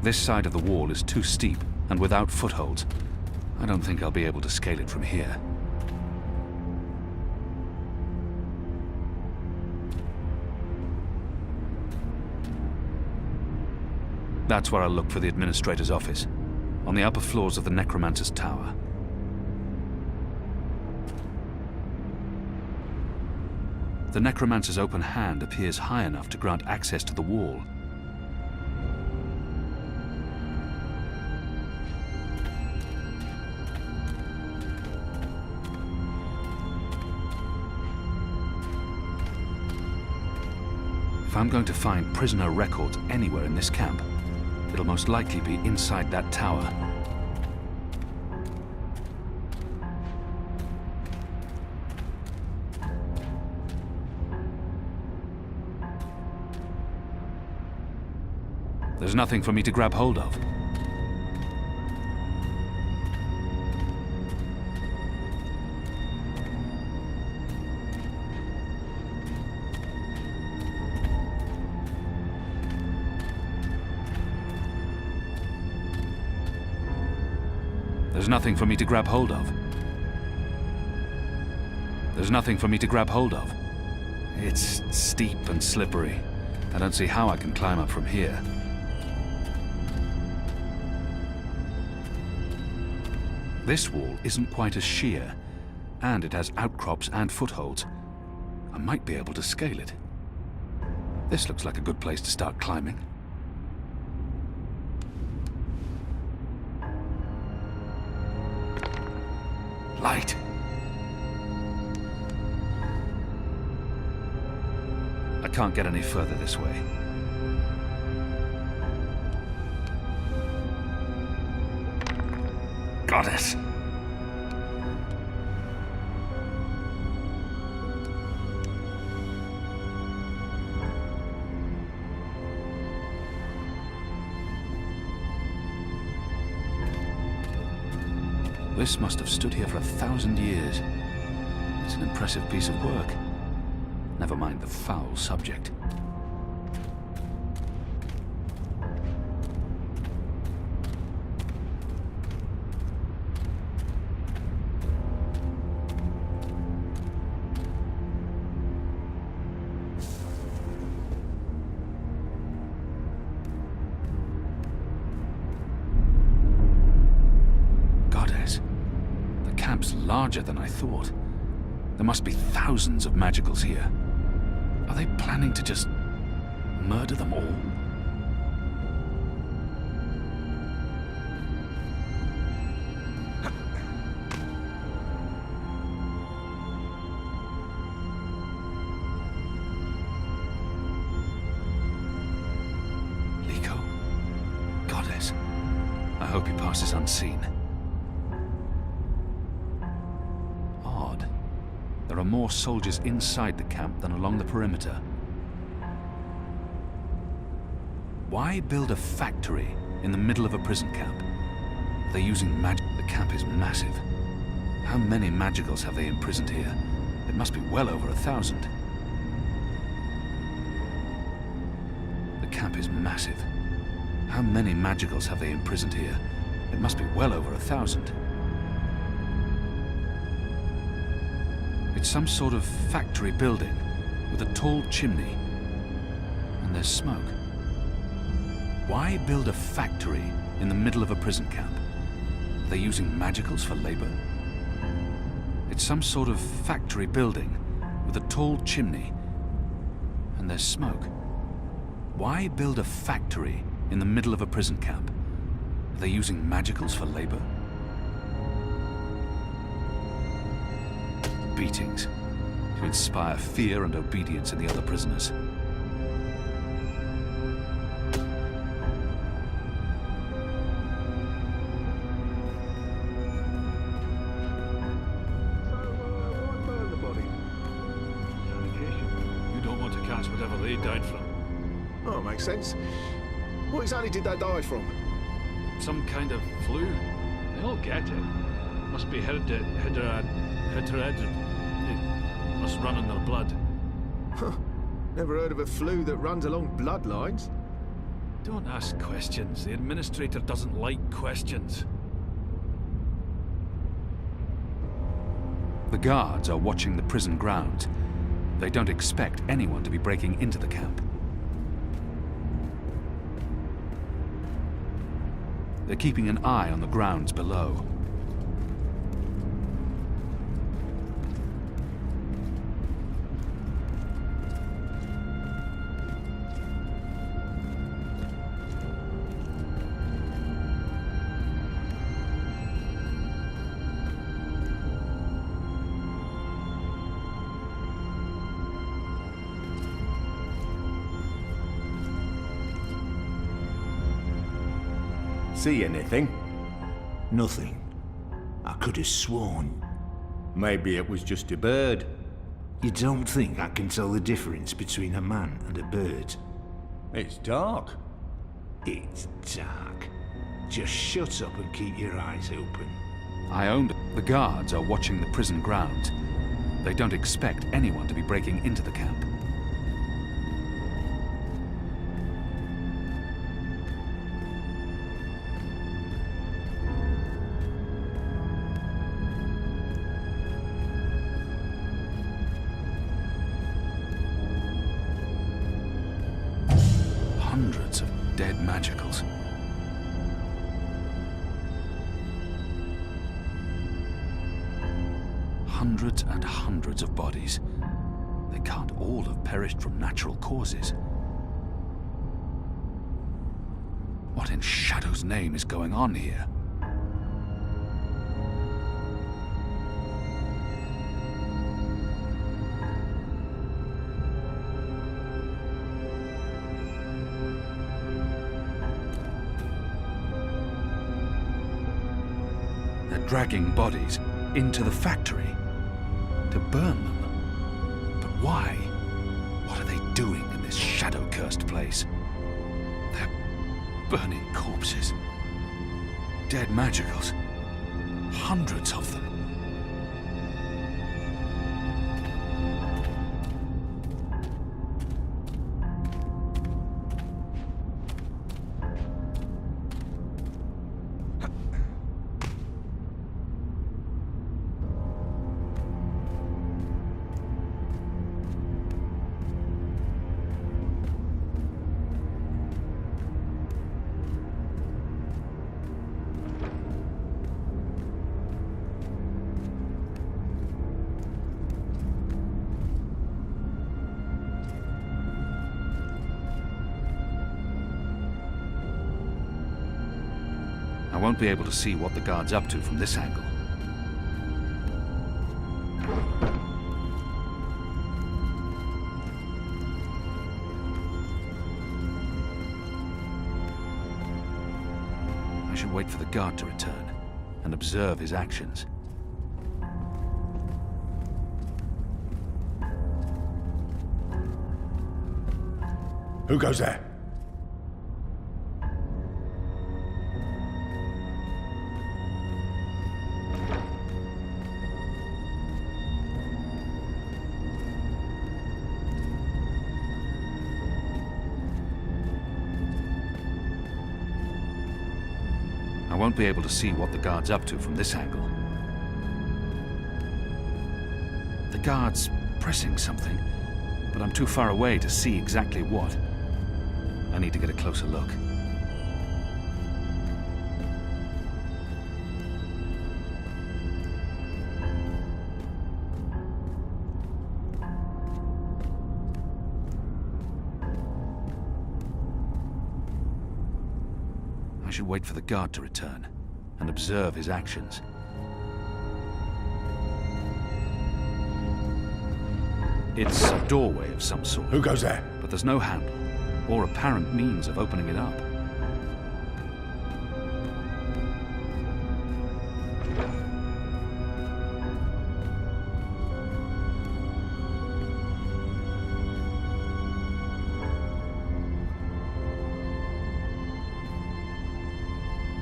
This side of the wall is too steep and without footholds. I don't think I'll be able to scale it from here. That's where I'll look for the administrator's office, on the upper floors of the Necromancer's Tower. The Necromancer's open hand appears high enough to grant access to the wall. If I'm going to find prisoner records anywhere in this camp, it'll most likely be inside that tower. There's nothing for me to grab hold of. There's nothing for me to grab hold of. There's nothing for me to grab hold of. It's steep and slippery. I don't see how I can climb up from here. This wall isn't quite as sheer, and it has outcrops and footholds. I might be able to scale it. This looks like a good place to start climbing. Light. I can't get any further this way. Goddess! This must have stood here for 1,000 years. It's an impressive piece of work. Never mind the foul subject. Larger than I thought. There must be thousands of magicals here. Are they planning to just murder them all? Lihko? Goddess. I hope he passes unseen. There are more soldiers inside the camp than along the perimeter. Why build a factory in the middle of a prison camp? Are they using magic? The camp is massive. How many magicals have they imprisoned here? It must be well over 1,000. The camp is massive. How many magicals have they imprisoned here? It must be well over 1,000. It's some sort of factory building with a tall chimney, and there's smoke. Why build a factory in the middle of a prison camp? Are they using magicals for labor? It's some sort of factory building with a tall chimney, and there's smoke. Why build a factory in the middle of a prison camp? Are they using magicals for labor? Beatings, to inspire fear and obedience in the other prisoners. You don't want to catch whatever they died from. Oh, makes sense. What exactly did they die from? Some kind of flu. They all get it. Must be hereditary. It must run in their blood. Huh. Never heard of a flu that runs along bloodlines. Don't ask questions. The administrator doesn't like questions. The guards are watching the prison grounds. They don't expect anyone to be breaking into the camp. They're keeping an eye on the grounds below. See anything? Nothing. I could have sworn. Maybe it was just a bird. You don't think I can tell the difference between a man and a bird? It's dark. It's dark. Just shut up and keep your eyes open. I owned it. The guards are watching the prison grounds. They don't expect anyone to be breaking into the camp. Hundreds of dead magicals. Hundreds and hundreds of bodies. They can't all have perished from natural causes. What in Shadow's name is going on here? They're dragging bodies into the factory to burn them. But why? What are they doing in this shadow-cursed place? They're burning corpses. Dead magicals. Hundreds of them. I won't be able to see what the guard's up to from this angle. I should wait for the guard to return and observe his actions. Who goes there? I won't be able to see what the guard's up to from this angle. The guard's pressing something, but I'm too far away to see exactly what. I need to get a closer look. I should wait for the guard to return and observe his actions. It's a doorway of some sort. Who goes there? But there's no handle or apparent means of opening it up.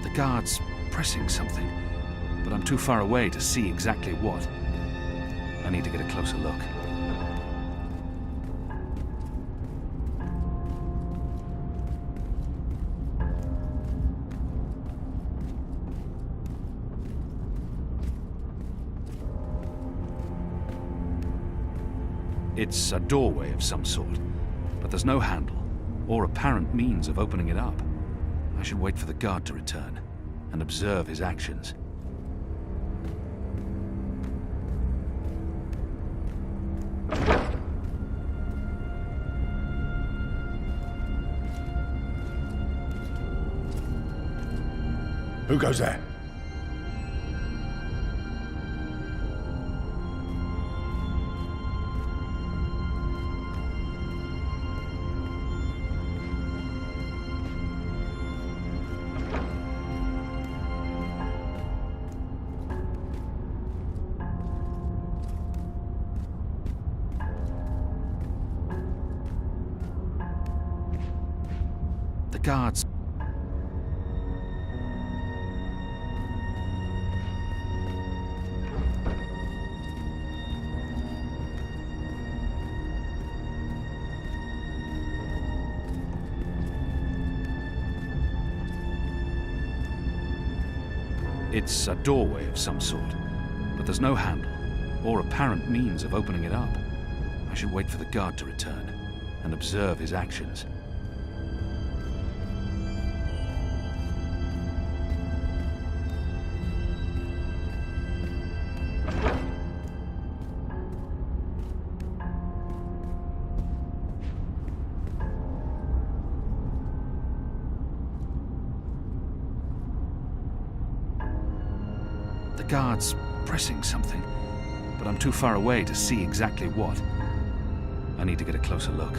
The guard's pressing something, but I'm too far away to see exactly what. I need to get a closer look. It's a doorway of some sort, but there's no handle or apparent means of opening it up. I should wait for the guard to return and observe his actions. Who goes there? The guards... It's a doorway of some sort, but there's no handle or apparent means of opening it up. I should wait for the guard to return and observe his actions. The guard's pressing something, but I'm too far away to see exactly what. I need to get a closer look.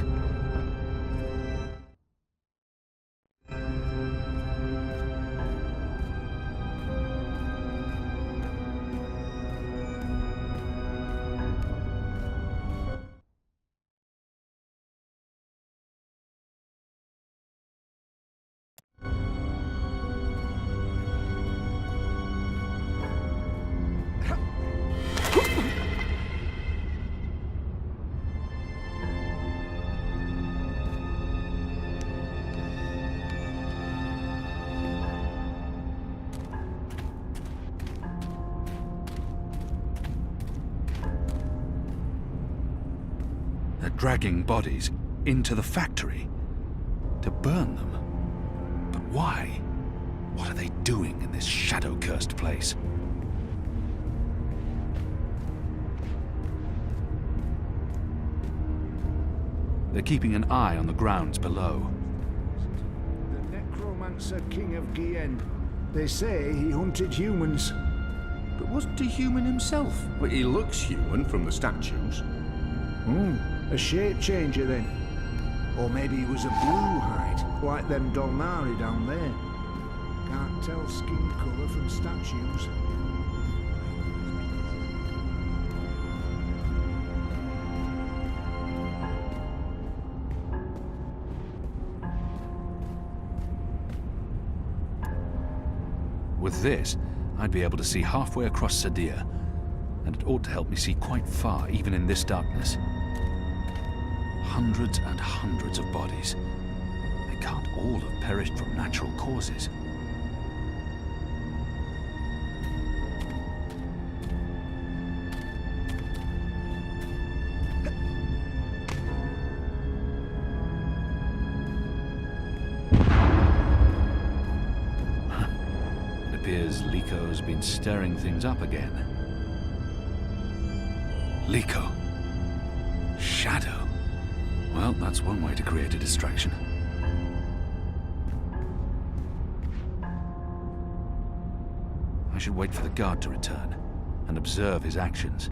They're dragging bodies into the factory to burn them. But why? What are they doing in this shadow-cursed place? They're keeping an eye on the grounds below. The necromancer king of Kian. They say he hunted humans. But wasn't he human himself? Well, he looks human from the statues. A shape changer then. Or maybe he was a blue hide, like them Dolnari down there. Can't tell skin colour from statues. With this, I'd be able to see halfway across Sadir, and it ought to help me see quite far, even in this darkness. Hundreds and hundreds of bodies. They can't all have perished from natural causes. It appears Lihko's been stirring things up again. Lihko. Shadow. Well, that's one way to create a distraction. I should wait for the guard to return and observe his actions.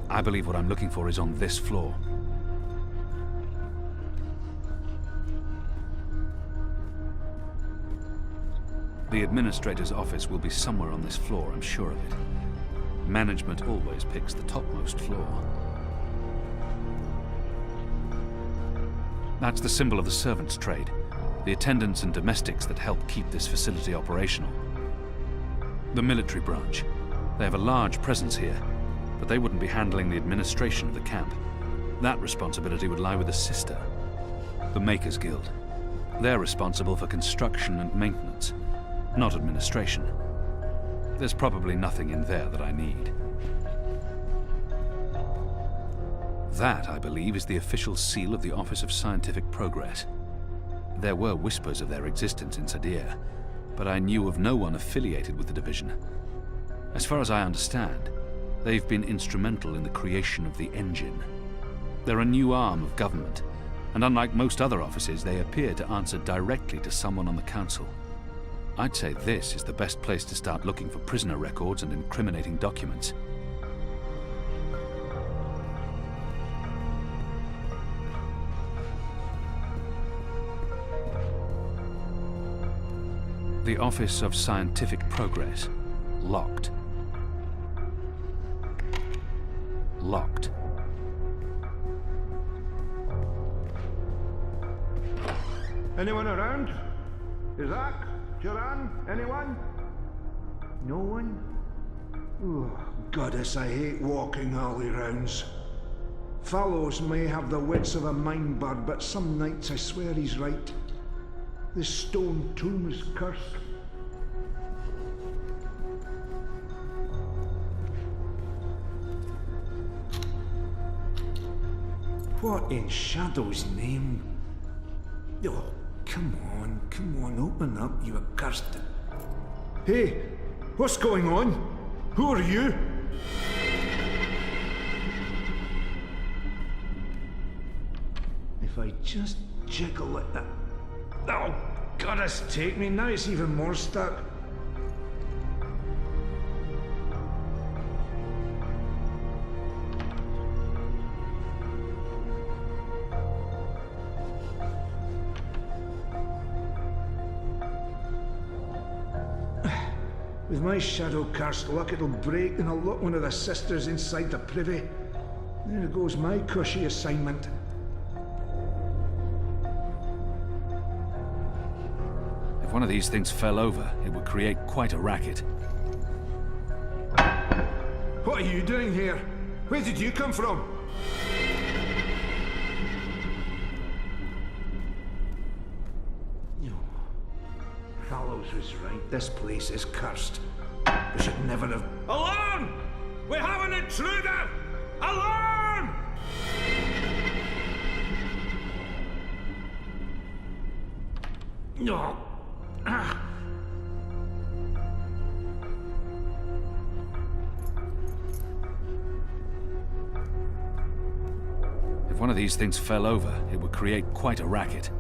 I believe what I'm looking for is on this floor. The administrator's office will be somewhere on this floor, I'm sure of it. Management always picks the topmost floor. That's the symbol of the servants' trade, the attendants and domestics that help keep this facility operational. The military branch. They have a large presence here, but they wouldn't be handling the administration of the camp. That responsibility would lie with the sister, the Makers Guild. They're responsible for construction and maintenance, not administration. There's probably nothing in there that I need. That, I believe, is the official seal of the Office of Scientific Progress. There were whispers of their existence in Sadir, but I knew of no one affiliated with the division. As far as I understand, they've been instrumental in the creation of the engine. They're a new arm of government, and unlike most other offices, they appear to answer directly to someone on the council. I'd say this is the best place to start looking for prisoner records and incriminating documents. The Office of Scientific Progress. Locked. Locked. Anyone around? Isaac? Joran? Anyone? No one? Oh, goddess, I hate walking alley rounds. Fallows may have the wits of a mind bird, but some nights I swear he's right. This stone tomb is cursed. What in Shadow's name? Oh, come on, open up, you accursed... Hey, what's going on? Who are you? If I just jiggle at that... Oh, goddess take me, now it's even more stuck. With my shadow-cursed luck, it'll break and I'll lock one of the sisters inside the privy. There goes my cushy assignment. If one of these things fell over, it would create quite a racket. What are you doing here? Where did you come from? Fallows was right. This place is cursed. We should never have... Alarm! We have an intruder! Alarm! No. If one of these things fell over, it would create quite a racket.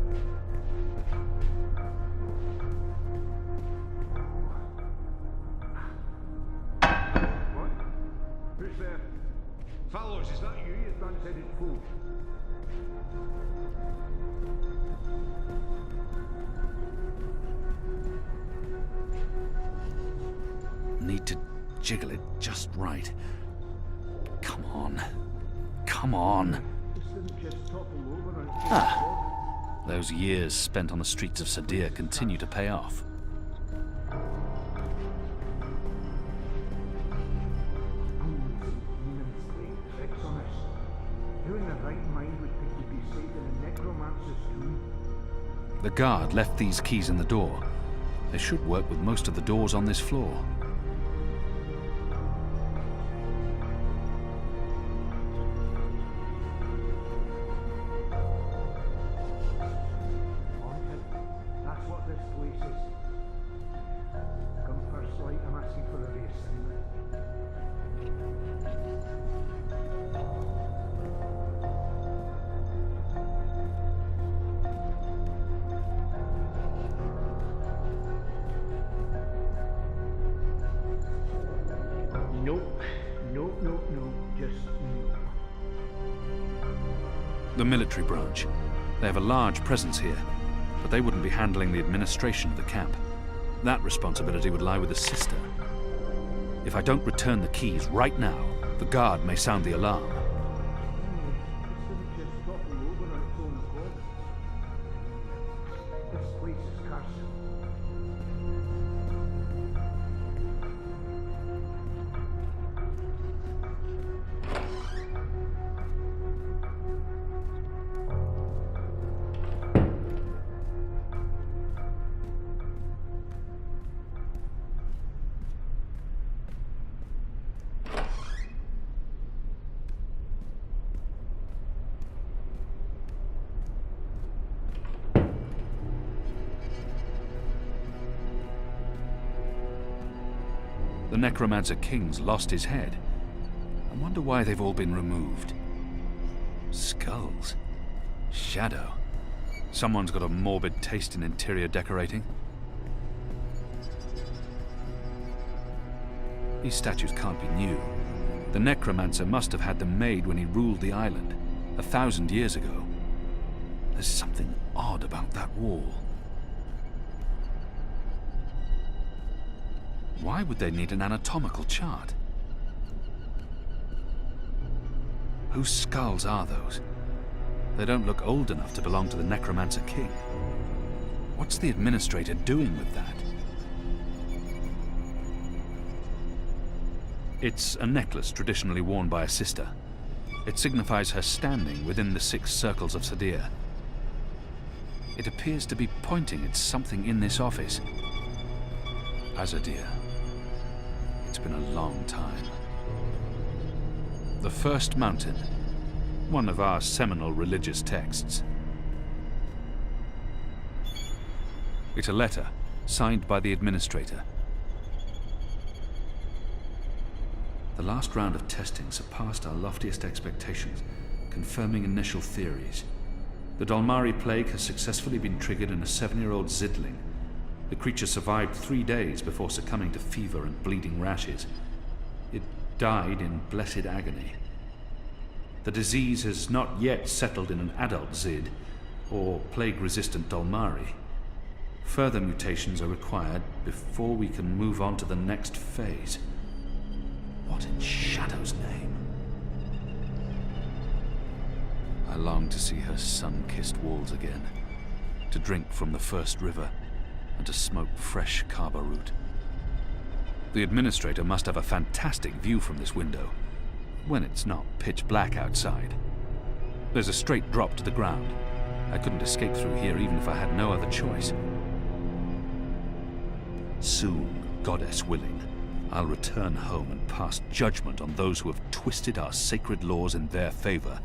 Fallows, is that you? You done-headed fool. Need to jiggle it just right. Come on. Come on. Ah. Those years spent on the streets of Sadir continue to pay off. The guard left these keys in the door. They should work with most of the doors on this floor. That's what this place is. Come first light, I'm asking for a reassignment. The military branch. They have a large presence here, but they wouldn't be handling the administration of the camp. That responsibility would lie with the sister. If I don't return the keys right now, the guard may sound the alarm. The Necromancer King's lost his head. I wonder why they've all been removed. Skulls. Shadow. Someone's got a morbid taste in interior decorating. These statues can't be new. The Necromancer must have had them made when he ruled the island, 1,000 years ago. There's something odd about that wall. Why would they need an anatomical chart? Whose skulls are those? They don't look old enough to belong to the Necromancer King. What's the administrator doing with that? It's a necklace traditionally worn by a sister. It signifies her standing within the 6 circles of Sadir. It appears to be pointing at something in this office. Azadir. It's been a long time. The First Mountain. One of our seminal religious texts. It's a letter, signed by the administrator. The last round of testing surpassed our loftiest expectations, confirming initial theories. The Dalmari plague has successfully been triggered in a 7-year-old Zidling. The creature survived 3 days before succumbing to fever and bleeding rashes. It died in blessed agony. The disease has not yet settled in an adult Zid, or plague-resistant Dalmari. Further mutations are required before we can move on to the next phase. What in Shadow's name? I long to see her sun-kissed walls again, to drink from the first river, and to smoke fresh kaba root. The administrator must have a fantastic view from this window, when it's not pitch black outside. There's a straight drop to the ground. I couldn't escape through here even if I had no other choice. Soon, goddess willing, I'll return home and pass judgment on those who have twisted our sacred laws in their favor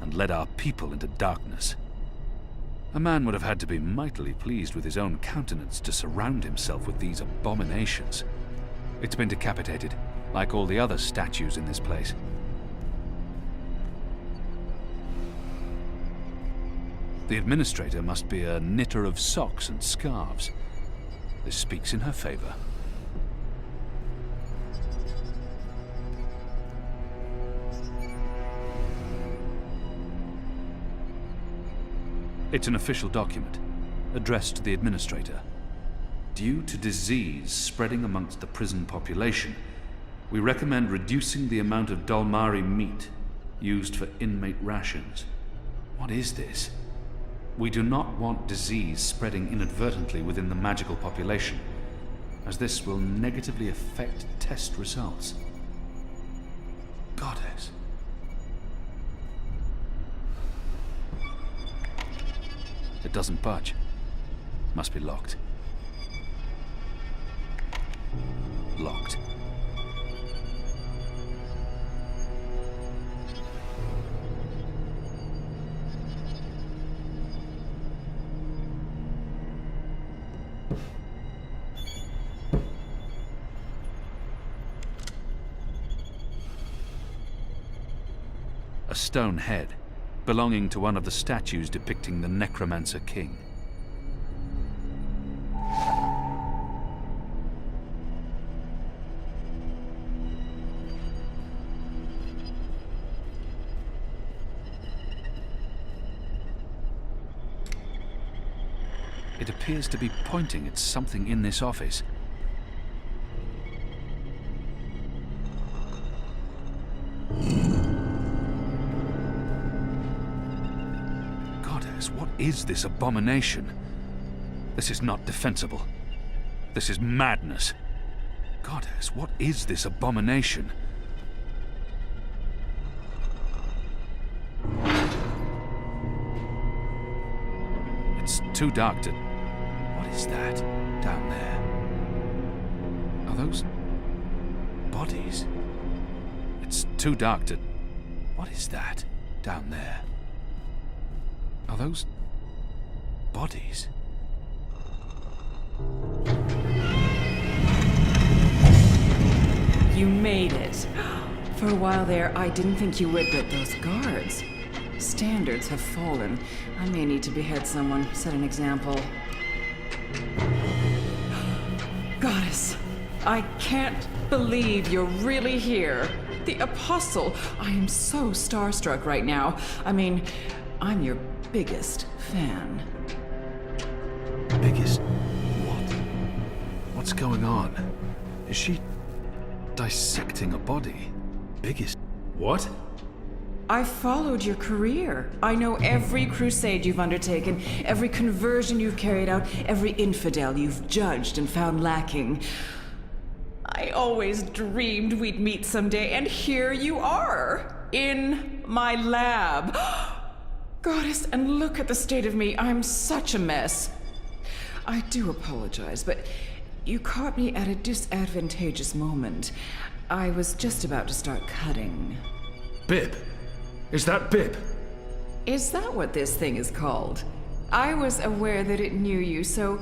and led our people into darkness. A man would have had to be mightily pleased with his own countenance to surround himself with these abominations. It's been decapitated, like all the other statues in this place. The administrator must be a knitter of socks and scarves. This speaks in her favor. It's an official document, addressed to the administrator. Due to disease spreading amongst the prison population, we recommend reducing the amount of Dalmari meat used for inmate rations. What is this? We do not want disease spreading inadvertently within the magical population, as this will negatively affect test results. Goddess. It doesn't budge. Must be locked. Locked. A stone head, belonging to one of the statues depicting the Necromancer King. It appears to be pointing at something in this office. Goddess, what is this abomination? This is not defensible. This is madness. Goddess, what is this abomination? It's too dark to... What is that down there? Are those bodies? It's too dark to... What is that down there? Are those bodies? You made it. For a while there, I didn't think you would, but those guards... Standards have fallen. I may need to behead someone, set an example. Goddess, I can't believe you're really here. The Apostle. I am so starstruck right now. I mean, I'm your biggest fan. Biggest... What? What's going on? Is she dissecting a body? Biggest... What? I followed your career. I know every crusade you've undertaken, every conversion you've carried out, every infidel you've judged and found lacking. I always dreamed we'd meet someday, and here you are, in my lab. Goddess, and look at the state of me. I'm such a mess. I do apologize, but you caught me at a disadvantageous moment. I was just about to start cutting. Bib? Is that Bib? Is that what this thing is called? I was aware that it knew you, so...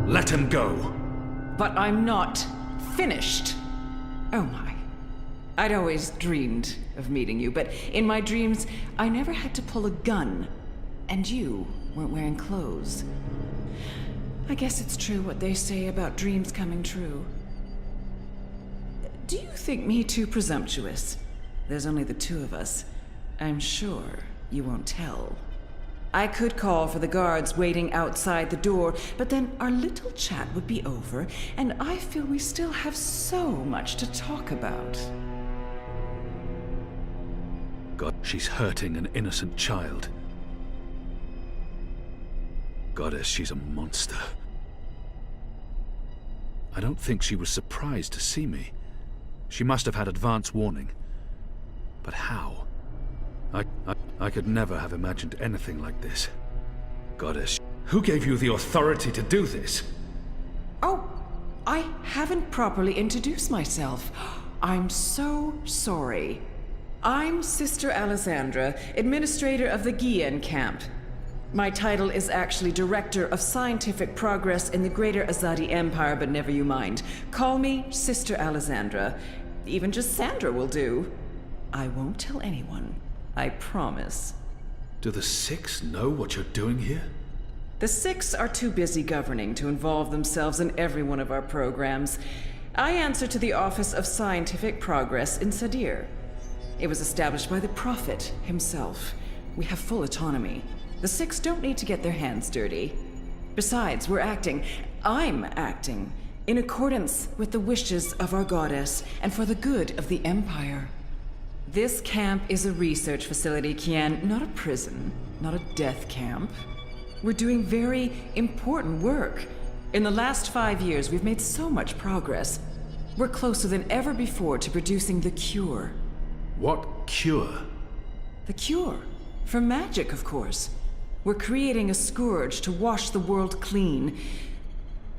Let him go. But I'm not finished. Oh my. I'd always dreamed of meeting you, but in my dreams, I never had to pull a gun. And you weren't wearing clothes. I guess it's true what they say about dreams coming true. Do you think me too presumptuous? There's only the two of us. I'm sure you won't tell. I could call for the guards waiting outside the door, but then our little chat would be over, and I feel we still have so much to talk about. God, she's hurting an innocent child. Goddess, she's a monster. I don't think she was surprised to see me. She must have had advance warning. But how? I could never have imagined anything like this. Goddess, who gave you the authority to do this? Oh, I haven't properly introduced myself. I'm so sorry. I'm Sister Alessandra, administrator of the Kian camp. My title is actually Director of Scientific Progress in the Greater Azadi Empire, but never you mind. Call me Sister Alessandra. Even just Sandra will do. I won't tell anyone. I promise. Do the Six know what you're doing here? The Six are too busy governing to involve themselves in every one of our programs. I answer to the Office of Scientific Progress in Sadir. It was established by the Prophet himself. We have full autonomy. The Six don't need to get their hands dirty. Besides, I'm acting, in accordance with the wishes of our goddess and for the good of the Empire. This camp is a research facility, Kian, not a prison, not a death camp. We're doing very important work. In the last 5 years, we've made so much progress. We're closer than ever before to producing the cure. What cure? The cure. For magic, of course. We're creating a scourge to wash the world clean.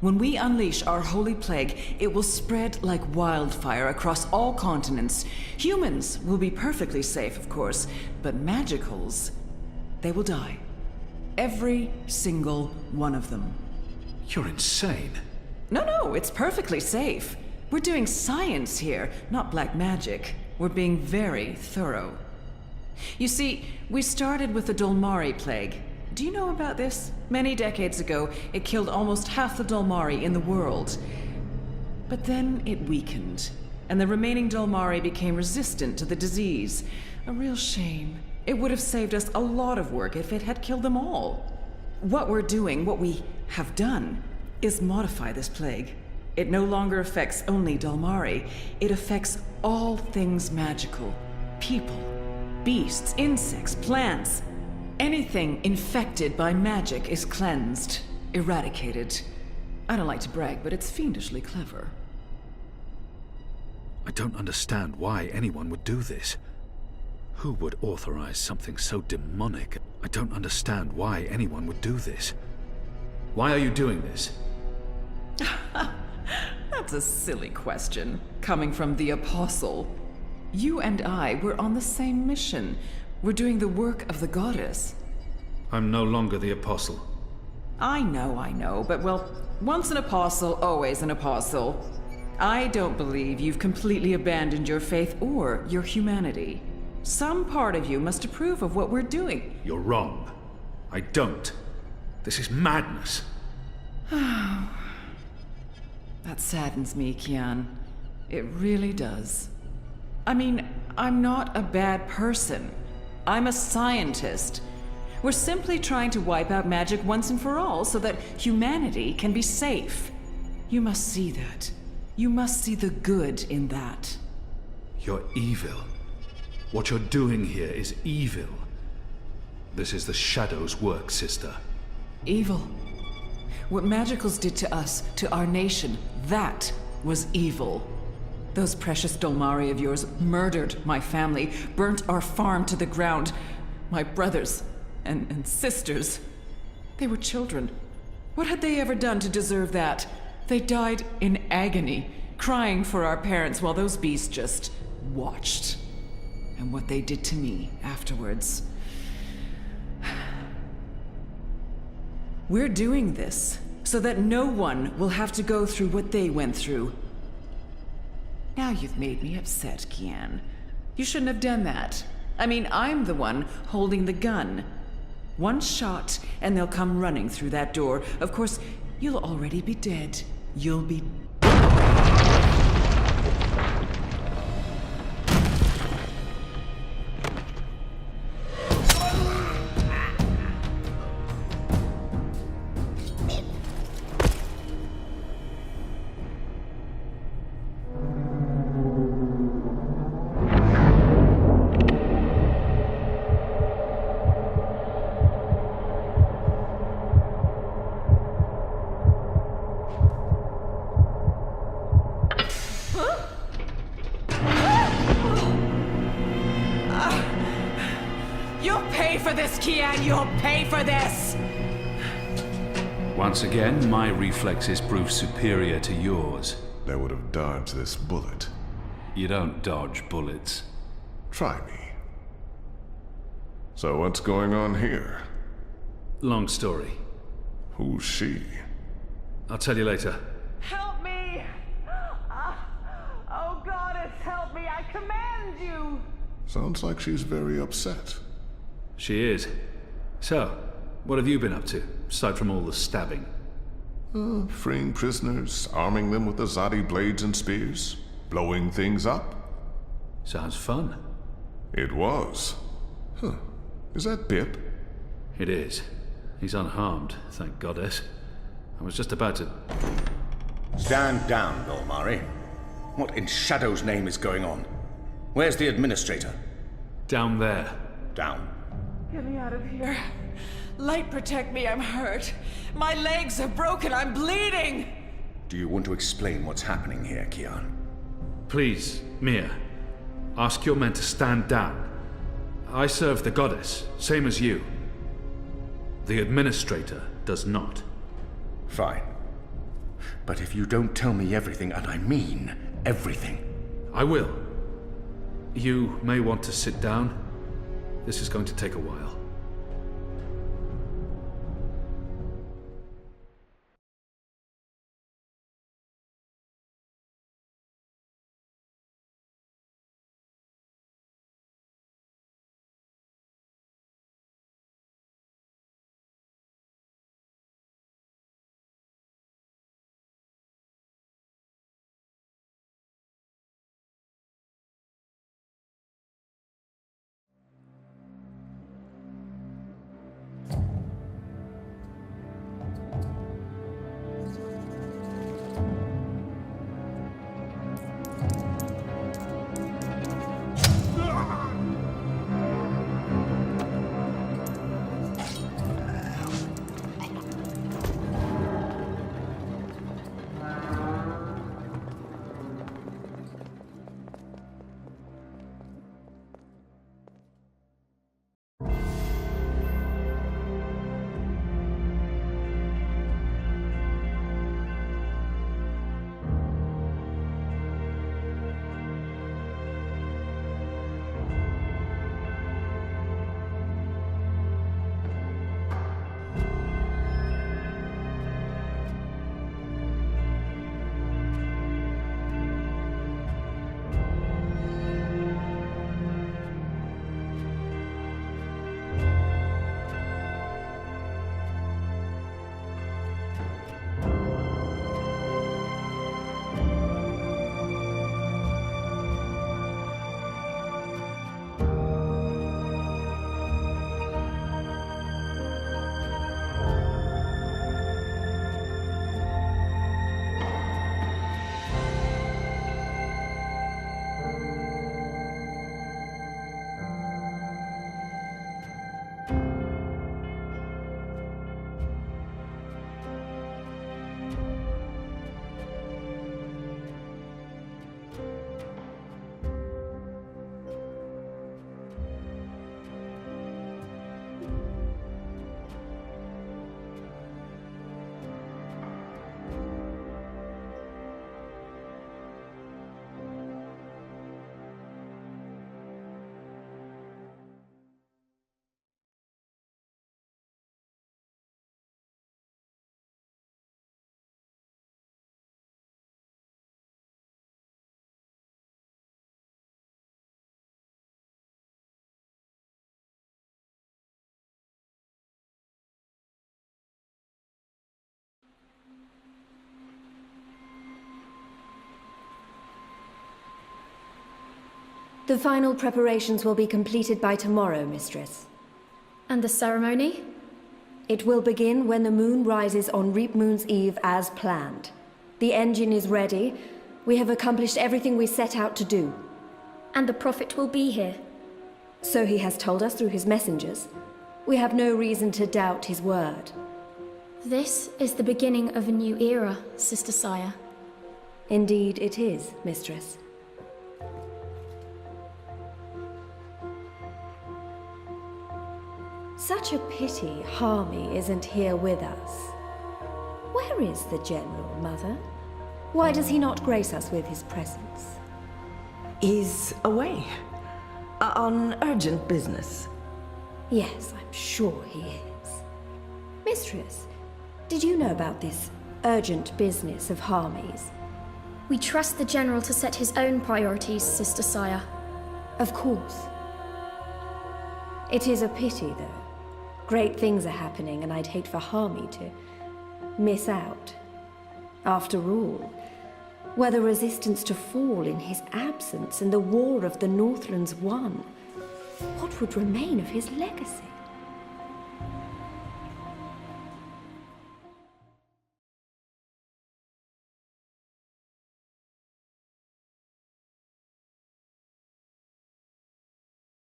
When we unleash our holy plague, it will spread like wildfire across all continents. Humans will be perfectly safe, of course, but magicals, they will die. Every single one of them. You're insane. No, it's perfectly safe. We're doing science here, not black magic. We're being very thorough. You see, we started with the Dolmari plague. Do you know about this? Many decades ago, it killed almost half the Dolmari in the world. But then it weakened, and the remaining Dolmari became resistant to the disease. A real shame. It would have saved us a lot of work if it had killed them all. What we're doing, what we have done, is modify this plague. It no longer affects only Dolmari. It affects all things magical. People, beasts, insects, plants. Anything infected by magic is cleansed, eradicated. I don't like to brag, but it's fiendishly clever. I don't understand why anyone would do this. Who would authorize something so demonic? I don't understand why anyone would do this. Why are you doing this? That's a silly question, coming from the Apostle. You and I were on the same mission. We're doing the work of the goddess. I'm no longer the Apostle. I know, but well, once an apostle, always an apostle. I don't believe you've completely abandoned your faith or your humanity. Some part of you must approve of what we're doing. You're wrong. I don't. This is madness. That saddens me, Kian. It really does. I mean, I'm not a bad person. I'm a scientist. We're simply trying to wipe out magic once and for all so that humanity can be safe. You must see that. You must see the good in that. You're evil. What you're doing here is evil. This is the Shadow's work, sister. Evil. What magicals did to us, to our nation, that was evil. Those precious Dolmari of yours murdered my family, burnt our farm to the ground. My brothers and sisters. They were children. What had they ever done to deserve that? They died in agony, crying for our parents while those beasts just watched. And what they did to me afterwards. We're doing this so that no one will have to go through what they went through. Now you've made me upset, Kian. You shouldn't have done that. I mean, I'm the one holding the gun. One shot, and they'll come running through that door. Of course, you'll already be dead. You'll be... You'll pay for this, Kian! You'll pay for this! Once again, my reflexes prove superior to yours. They would have dodged this bullet. You don't dodge bullets. Try me. So what's going on here? Long story. Who's she? I'll tell you later. Help me! Oh, goddess, help me! I command you! Sounds like she's very upset. She is. So, what have you been up to, aside from all the stabbing? Freeing prisoners, arming them with Azadi blades and spears, blowing things up. Sounds fun. It was. Huh. Is that Bip? It is. He's unharmed, thank goddess. I was just about to... Stand down, Dolmari. What in Shadow's name is going on? Where's the administrator? Down there. Down. Get me out of here. Light, protect me, I'm hurt. My legs are broken, I'm bleeding! Do you want to explain what's happening here, Kian? Please, Mia. Ask your men to stand down. I serve the goddess, same as you. The administrator does not. Fine. But if you don't tell me everything, and I mean everything... I will. You may want to sit down. This is going to take a while. The final preparations will be completed by tomorrow, Mistress. And the ceremony? It will begin when the moon rises on Reap Moon's Eve as planned. The engine is ready. We have accomplished everything we set out to do. And the Prophet will be here. So he has told us through his messengers. We have no reason to doubt his word. This is the beginning of a new era, Sister Saya. Indeed it is, Mistress. Such a pity Harmy isn't here with us. Where is the General, Mother? Why does he not grace us with his presence? He's away. On urgent business. Yes, I'm sure he is. Mistress, did you know about this urgent business of Harmy's? We trust the General to set his own priorities, Sister Saya. Of course. It is a pity, though. Great things are happening, and I'd hate for Harmy to miss out. After all, were the resistance to fall in his absence and the war of the Northlands won, what would remain of his legacy?